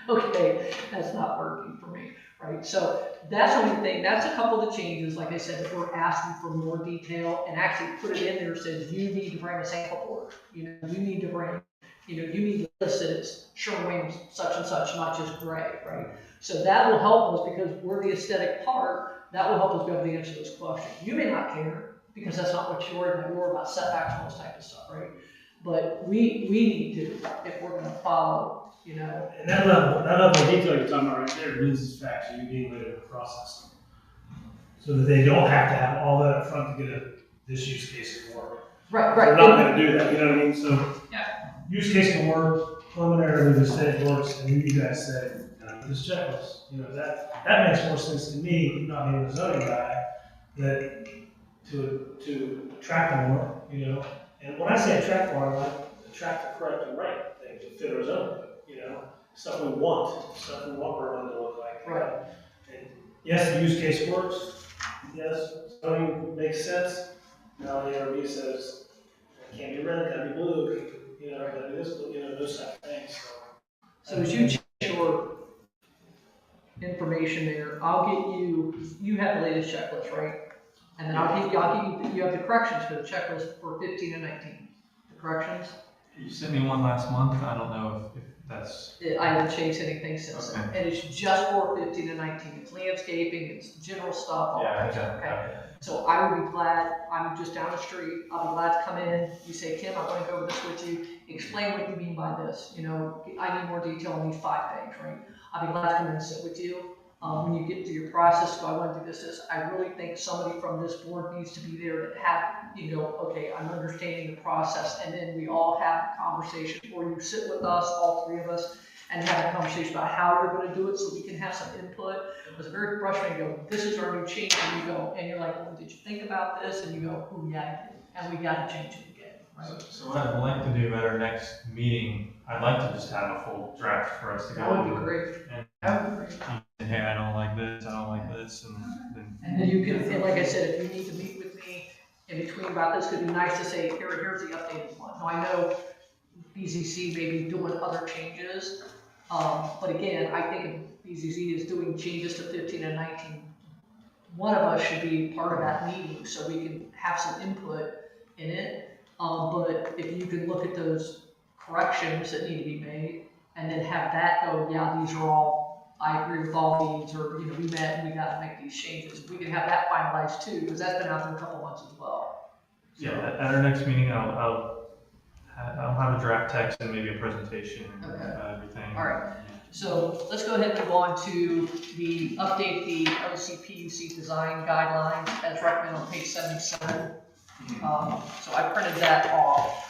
Okay, that's not working for me, right? So that's the only thing, that's a couple of the changes, like I said, that we're asking for more detail and actually put it in there, says you need to bring a sample for it. You know, you need to bring, you know, you need to list that it's Sherwin-Williams such and such, not just gray, right? So that will help us because we're the aesthetic part, that will help us be able to answer those questions. You may not care because that's not what you're worried about, you're worried about setbacks and all this type of stuff, right? But we need to, if we're gonna follow, you know. And that level of detail you're talking about right there loses factor, you being ready to process them. So that they don't have to have all that up front to get this use case can work. Right. They're not gonna do that, you know what I mean? So, Yeah. use case can work, preliminarily the state works, and you guys say, this checklist, you know, that makes more sense to me, not being a zoning guy, that to attract them more, you know. And when I say attract more, I like attract the correct and right thing to fit our zoning, you know, stuff we want Berlin to look like. Right. And yes, the use case works, yes, zoning makes sense. Now the ARB says, it can't be red, it gotta be blue, you know, it gotta be this, you know, those type of things, So as you check your information there, I'll get you have the latest checklist, right? And then I'll give you have the corrections for the checklist for 15 and 19. The corrections, You sent me one last month. I don't know if that's. I haven't changed anything since then. Okay. And it's just for 15 and 19. It's landscaping, it's general stuff, all that stuff, okay? So I would be glad, I'm just down the street, I'll be glad to come in, you say, Kim, I want to go over this with you, explain what you mean by this, you know, I need more detail on these 5 things, right? I'll be glad to come in and sit with you. When you get through your process, go, I want to do this, I really think somebody from this board needs to be there to have, you know, okay, I'm understanding the process, and then we all have a conversation, or you sit with us, all 3 of us, and have a conversation about how you're going to do it, so we can have some input. It was very frustrating to go, this is our new change, and you go, and you're like, well, did you think about this? And you go, oh yeah, I did, and we got to change it again, right? So what I'd like to do at our next meeting, I'd like to just have a full draft for us to go That would be over. great. And That would be great. hey, I don't like this, I don't like this, and then. And then you can, and like I said, if you need to meet with me in between about this, it'd be nice to say, here's the updated one. Now, I know BZC may be doing other changes, but again, I think if BZC is doing changes to 15 and 19, one of us should be part of that meeting so we can have some input in it. But if you can look at those corrections that need to be made and then have that go, yeah, these are all, I agree with all these, or, you know, we met and we got to make these changes. We can have that finalized too, because that's been out there a couple months as well. Yeah, at our next meeting, I'll have a draft text and maybe a presentation and everything. All right. So let's go ahead and move on to the update the OCPUC design guidelines as recommended on page 77. So I printed that off.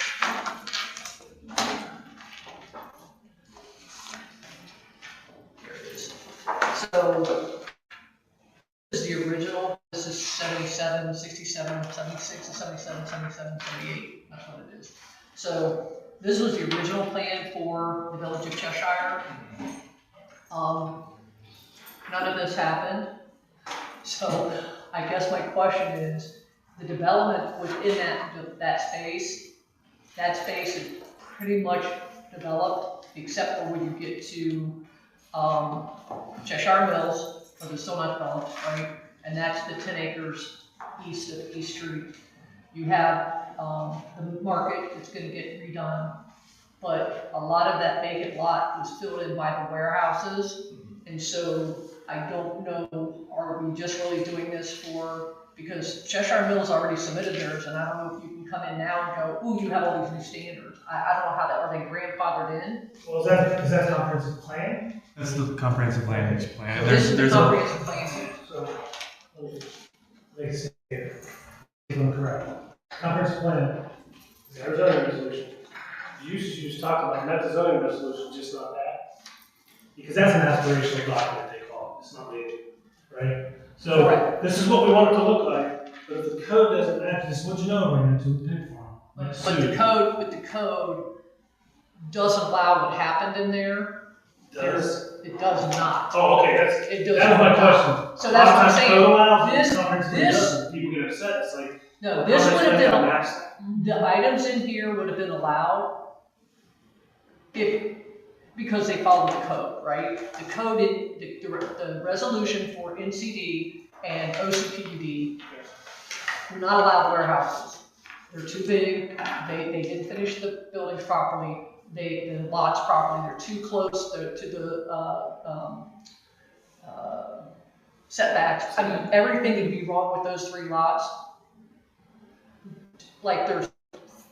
Here it is. So this is the original. This is 77, 67, 76, 77, 77, 78. That's what it is. So this was the original plan for the village of Cheshire. None of this happened. So I guess my question is, the development within that space is pretty much developed, except for when you get to Cheshire Mills, where it's still not developed, right? And that's the 10 acres east of East Street. You have the market that's going to get redone, but a lot of that vacant lot was filled in by the warehouses, and so I don't know, are we just really doing this because Cheshire Mills already submitted theirs, and I don't know if you can come in now and go, ooh, you have all these new standards. I don't know how that, are they grandfathered in? Well, is that comprehensive plan? That's the comprehensive land use plan. This is the There's comprehensive plan. So, Make it clear. If I'm correct. Comprehensive plan, is our zoning resolution. You just talked about, not the zoning resolution, just not that. Because that's an aspirational document, they call it, it's not legal, right? So, Correct. this is what we want it to look like, but if the code doesn't match, this is what you know, we're into a pig farm. But the code doesn't allow what happened in there. Does? It does not. Oh, okay, that's, It does that was my not. question. So that's what I'm A lot of times saying. code allows, This- comprehensive plan this- doesn't. People get upset, it's like. No, this would have been, Match that. the items in here would have been allowed because they followed the code, right? The code, the resolution for NCD and OCPD were not allowed warehouses. They're too big, they didn't finish the buildings properly, the lots properly, they're too close to the, setbacks. I mean, everything would be wrong with those 3 lots. Like there's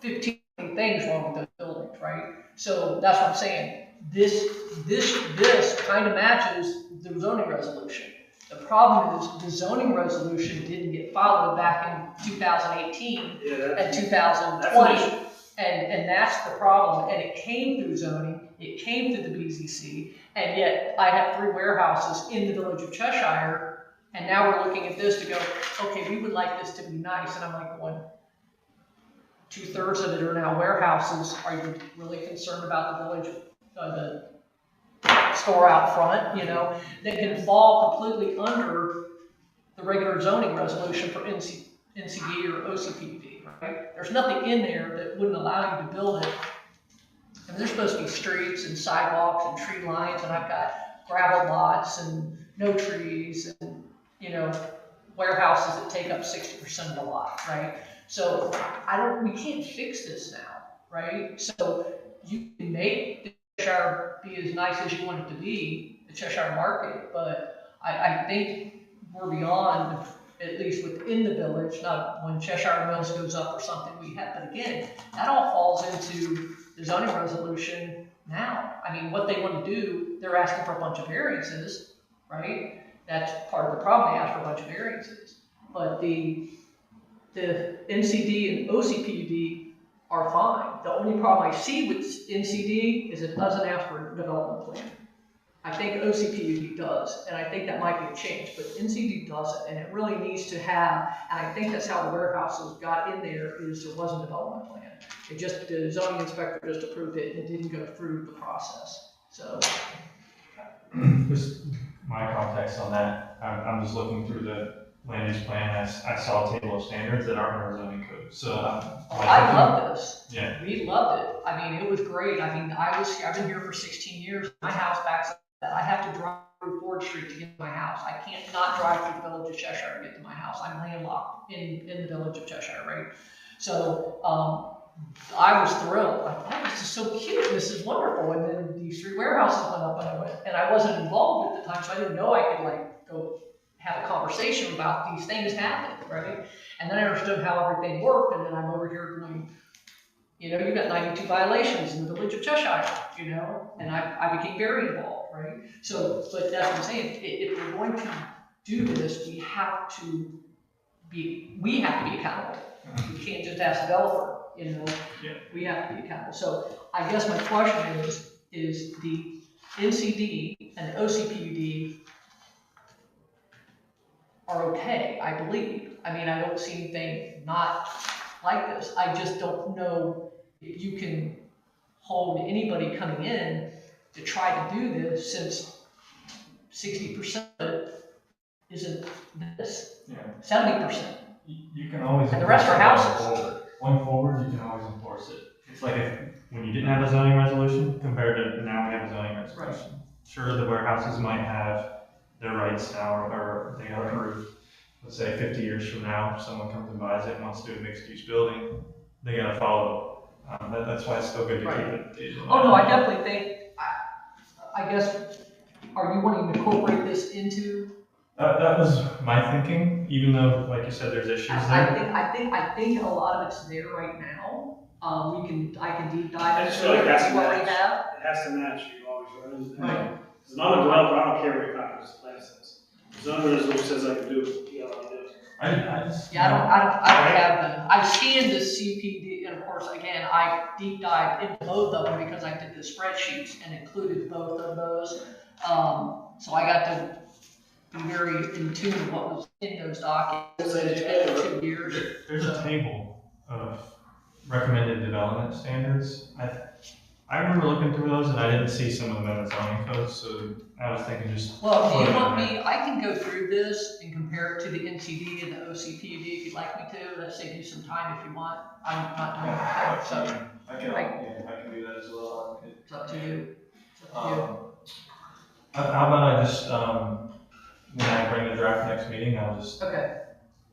15 things wrong with those buildings, right? So that's what I'm saying. This kind of matches the zoning resolution. The problem is the zoning resolution didn't get followed back in 2018 Yeah, and that's 2020. an issue. And that's the problem, and it came through zoning, it came through the BZC, and yet I have 3 warehouses in the village of Cheshire, and now we're looking at this to go, okay, we would like this to be nice, and I'm like going, 2/3 of it are now warehouses, are you really concerned about the village, the store out front, you know, that can fall completely under the regular zoning resolution for NCD or OCPD, right? There's nothing in there that wouldn't allow you to build it. And there's supposed to be streets and sidewalks and tree lines, and I've got gravel lots and no trees and, you know, warehouses that take up 60% of the lot, right? So we can't fix this now, right? So you can make the Cheshire be as nice as you want it to be, the Cheshire market, but I think we're beyond, at least within the village, not when Cheshire Mills goes up or something we have, but again, that all falls into the zoning resolution now. I mean, what they want to do, they're asking for a bunch of variances, right? That's part of the problem, they ask for a bunch of variances. But the NCD and OCPD are fine. The only problem I see with NCD is it doesn't ask for a development plan. I think OCPD does, and I think that might be a change, but NCD doesn't, and it really needs to have, and I think that's how the warehouses got in there, is there wasn't a development plan. It just, the zoning inspector just approved it, and it didn't go through the process, so. Just my context on that, I'm just looking through the land use plan, I saw a table of standards that aren't in our zoning code, so. I love this. Yeah. We loved it. I mean, it was great. I mean, I've been here for 16 years. My house backs up. I have to drive through Ford Street to get to my house. I can't not drive through the village of Cheshire to get to my house. I'm landlocked in the village of Cheshire, right? So, I was thrilled. I thought, this is so cute. This is wonderful. And then these 3 warehouses went up and I wasn't involved at the time, so I didn't know I could like go have a conversation about these things happening, right? And then I understood how everything worked, and then I'm over here going, you know, you've got 92 violations in the village of Cheshire, you know, and I became very involved, right? So, but that's what I'm saying, if we're going to do this, we have to be accountable. We can't just ask the developer, you know, Yeah. we have to be accountable. So I guess my question is the NCD and the OCPUD are okay, I believe. I mean, I don't see anything not like this. I just don't know if you can hold anybody coming in to try to do this, since 60% of it isn't this, Yeah. 70%. You can always. And the rest are enforce it houses. Going forward, you can always enforce it. It's like when you didn't have a zoning resolution compared to now we have a zoning resolution. Sure, the warehouses might have their rights now, or they are approved. Let's say 50 years from now, someone comes and buys it and wants to do a mixed-use building, they gotta follow. That's why it's still good to keep it. Oh, no, I definitely think, I guess, are you wanting to incorporate this into? That was my thinking, even though, like you said, there's issues there. I think a lot of it's there right now. I can deep I dive just into feel it like and that's see what we match. have. It has to match, you always run into that. Right. Because if I'm a developer, I don't care what your comprehensive plan says. Zoning resolution says I can do it, you know, I do it. I just. Yeah, I don't have them. I've scanned the CPD, and of course, again, I deep dived into both of them because I did the spreadsheets and included both of those. So I got to be very in tune with what was in those documents, and it's been 2 years. There's a table of recommended development standards. I remember looking through those and I didn't see some of them in the zoning code, so I was thinking just. Well, do put you it want in there. me, I can go through this and compare it to the NCD and the OCPD if you'd like me to. Let's save you some time if you want. I'm not doing that, so I can do that as well. it's up to you. It's up to you. How about I just, when I bring the draft next meeting, I'll just Okay,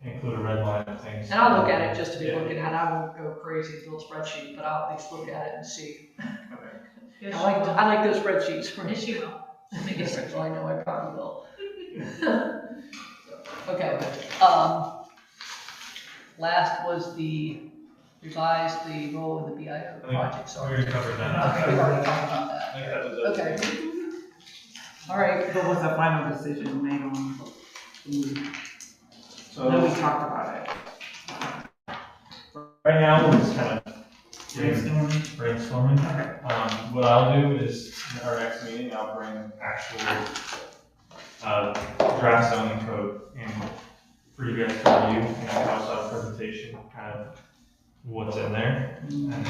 include a red line of things. and I'll look at it just to be Yeah. looking at it. I won't go crazy and build a spreadsheet, but I'll at least look at it and see. Okay. Yes, I like those spreadsheets. Yes, you will. So I know I probably will. Okay, last was revise the role in the BIO project, We sorry. already covered that. Okay, we've already talked about that. I think that was it. Okay. All right, But was the final decision made on, So then we talked about it. right now, we're just kind of Brainstorming? brainstorming. What I'll do is, in our next meeting, I'll bring actual, draft zoning code in for you guys to review, and I'll also have a presentation, kind of what's in there, and then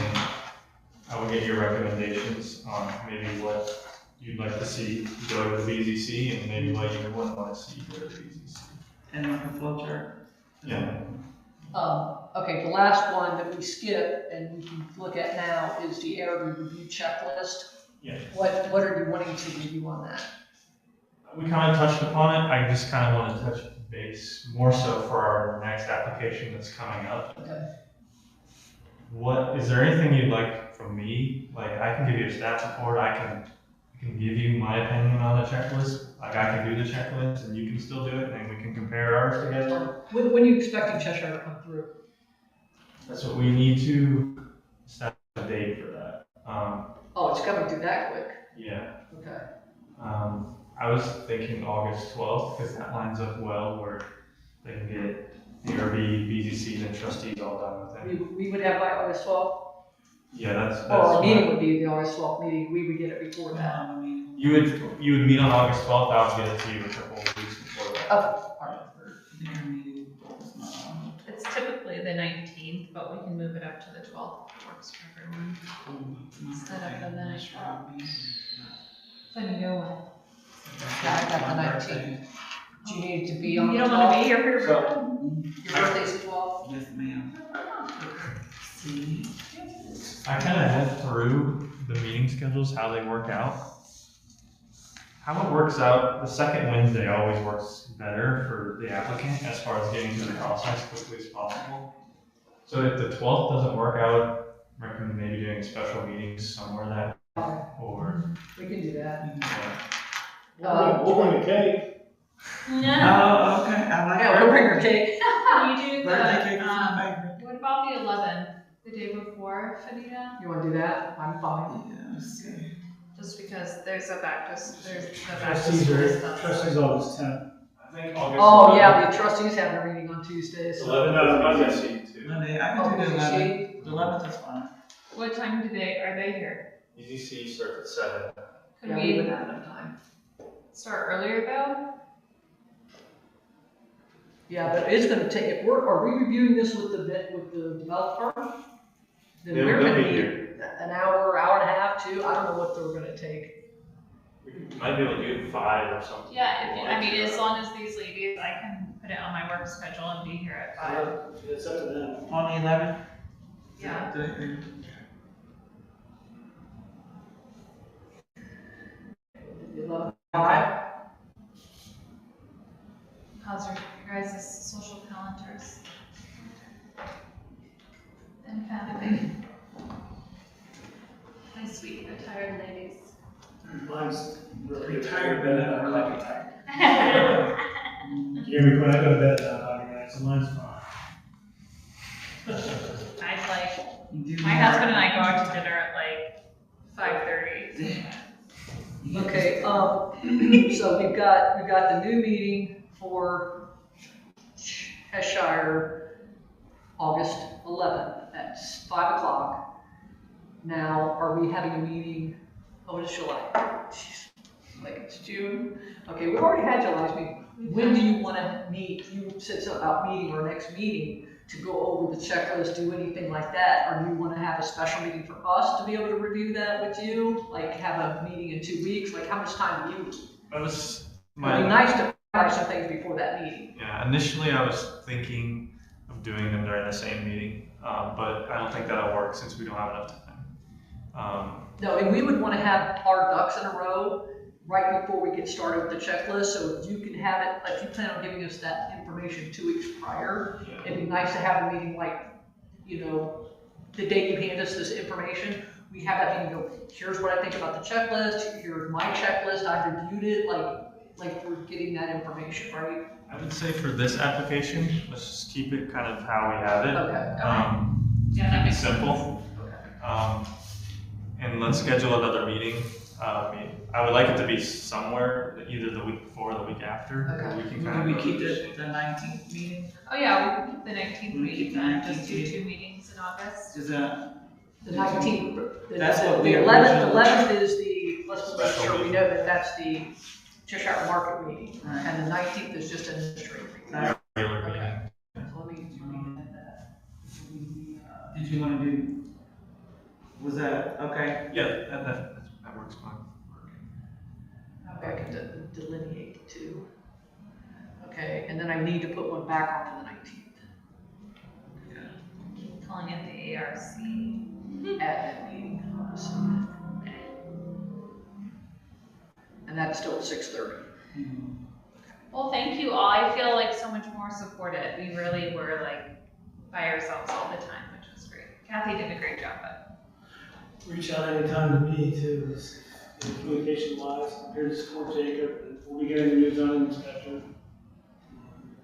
I will get your recommendations on maybe what you'd like to see go to the BZC, and maybe what you wouldn't want to see go to the BZC. And like a flow chart? Yeah. okay, the last one that we skipped and we can look at now is the area review checklist. Yeah. What are you wanting to review on that? We kind of touched upon it, I just kind of want to touch base more so for our next application that's coming up. Okay. Is there anything you'd like from me? Like, I can give you a staff report, I can give you my opinion on the checklist, like I can do the checklist and you can still do it and we can compare ours together. When are you expecting Cheshire to come through? That's what we need to set a date for that. Oh, it's coming through that quick. Yeah. Okay. I was thinking August 12th because that lines up well where they can get the ERB, BZCs and trustees all done with it. We would have by August 12th? Yeah, that's. Or our what- meeting would be the August 12th meeting, we would get it before that. I mean, You would meet on August 12th, I would get it to you a couple of weeks before that. Okay, all right. their meeting was not on. It's typically the 19th, but we can move it up to the 12th. Works for everyone. Set up the night. So you know what? Yeah, I got the 19th. Do you need it to be on the You don't wanna 12th? be here for your So- birthday? Your birthday's the 12th? Yes, ma'am. See? I kind of went through the meeting schedules, how they work out. How it works out, the second Wednesday always works better for the applicant as far as getting through the process quickly as possible. So if the 12th doesn't work out, recommend maybe doing a special meeting somewhere that, or, We can do that. We'll bring a cake. No. Oh, okay, I like Yeah, we'll bring her cake. You do Birthday cake the, is my favorite. what about the 11th, the day before, Fanita? You wanna do that? I'm fine. Yes. Just because there's the back to school Trustees stuff. trustees August 10th. I think August. Oh, yeah, the trustees have a meeting on Tuesdays. 11th No, is Monday. BZC too. Monday, I Oh, can do the BZC? 11th. The 11th is fine. What time are they here? BZC starts at 7. Could Yeah, we would we have enough time. start earlier though? Yeah, but it's gonna take, are we reviewing this with the developer? Then They'll- we're they'll gonna be need an hour and a half, 2, I don't know what they're gonna take. We might be able to do it 5 or something. Yeah, I mean, as long as these ladies, I can put it on my work schedule and be here at 5. It's up to them. On the 11th? Yeah. How's your guys' social calendars? And family. My sweet retired ladies. Mine's Retired, bed. but I not like it. You hear me when I go to bed at 9:00, so mine's fine. I'd like, You do my more. husband and I go out to dinner at like 5:30. Okay, so we've got the new meeting for Cheshire, August 11th at 5 o'clock. Now, are we having a meeting? Oh, it's July. Jeez, like it's June. Okay, we've already had July's meeting. When do you want to meet? You said something about meeting our next meeting to go over the checklist, do anything like that, or do you want to have a special meeting for us to be able to review that with you? Like have a meeting in 2 weeks? Like how much time do you need? That was It'd be nice to find some things before that meeting. yeah, initially I was thinking of doing them during the same meeting, but I don't think that'll work since we don't have enough time. No, and we would want to have our ducks in a row right before we get started with the checklist. So if you can have it, if you plan on giving us that information 2 weeks prior, it'd be nice to have a meeting like, you know, the day you hand us this information, we have that meeting go, here's what I think about the checklist, here's my checklist, I reviewed it, like we're getting that information, right? I would say for this application, let's just keep it kind of how we have it. Okay. Yeah, that Keep it makes simple. Okay. And let's schedule another meeting. I would like it to be somewhere, either the week before or the week after. Okay. We can Do kind we of keep the 19th meeting? Oh, yeah, we keep the 19th We meeting keep the then, just 19th do meeting. 2 meetings in August. Is that, The 19th. That's what we The 11th, originally- is the, let's make Special sure we meeting. know that that's the Cheshire Market meeting. Right. And the 19th is just an administrative meeting. Right. regular Okay. meeting. So let me add that. did you wanna do, was that, okay? Yeah, that works fine. Okay, I can delineate the two. Okay, and then I need to put one back onto the 19th. Calling it the ARC. At that meeting, obviously. And that's still at 6:30. Well, thank you all. I feel like so much more supported. We really were like by ourselves all the time, which was great. Kathy did a great job, but Reach out anytime to me too, communication wise. I'm here to support Jacob, and we'll be getting a new zoning inspector.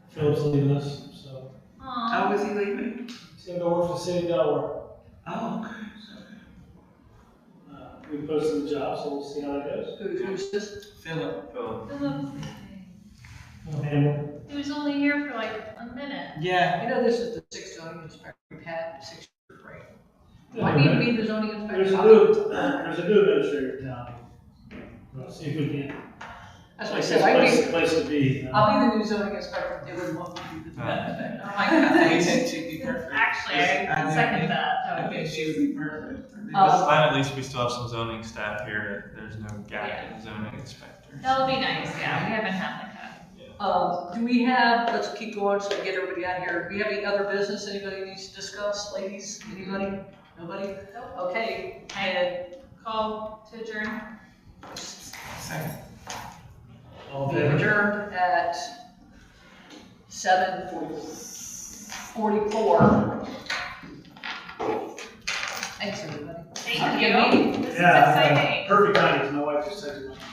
Philip's leaving us, so How was he leaving? he's gonna go work for the city of Delaware. Oh, okay. We posted the job, so we'll see how that goes. Who's this? Philip. And he was only here for like a minute. Yeah. You know, this is the 6th zoning inspector we've had 6 years, right? Do I need to be the zoning inspector? there's a new administrator in town. We'll see if we can. That's what I It's said, a place to be. I'll be the new zoning inspector, they wouldn't want me to be the zoning inspector. Oh my God. She'd be perfect. Actually, I second that. That I would be think she would be perfect. This time, at least we still have some zoning staff here. There's no gap in zoning inspectors. That would be nice, yeah. We haven't had like that. Do we have, let's keep going so we get everybody out here. Do we have any other business anybody needs to discuss, ladies? Anybody? Nobody? Okay, and Call to adjourn. Second. All in we favor? adjourned at 7:44. Thanks, everybody. Thank you. This is Yeah, exciting. perfect timing, 'cause my wife just texted me.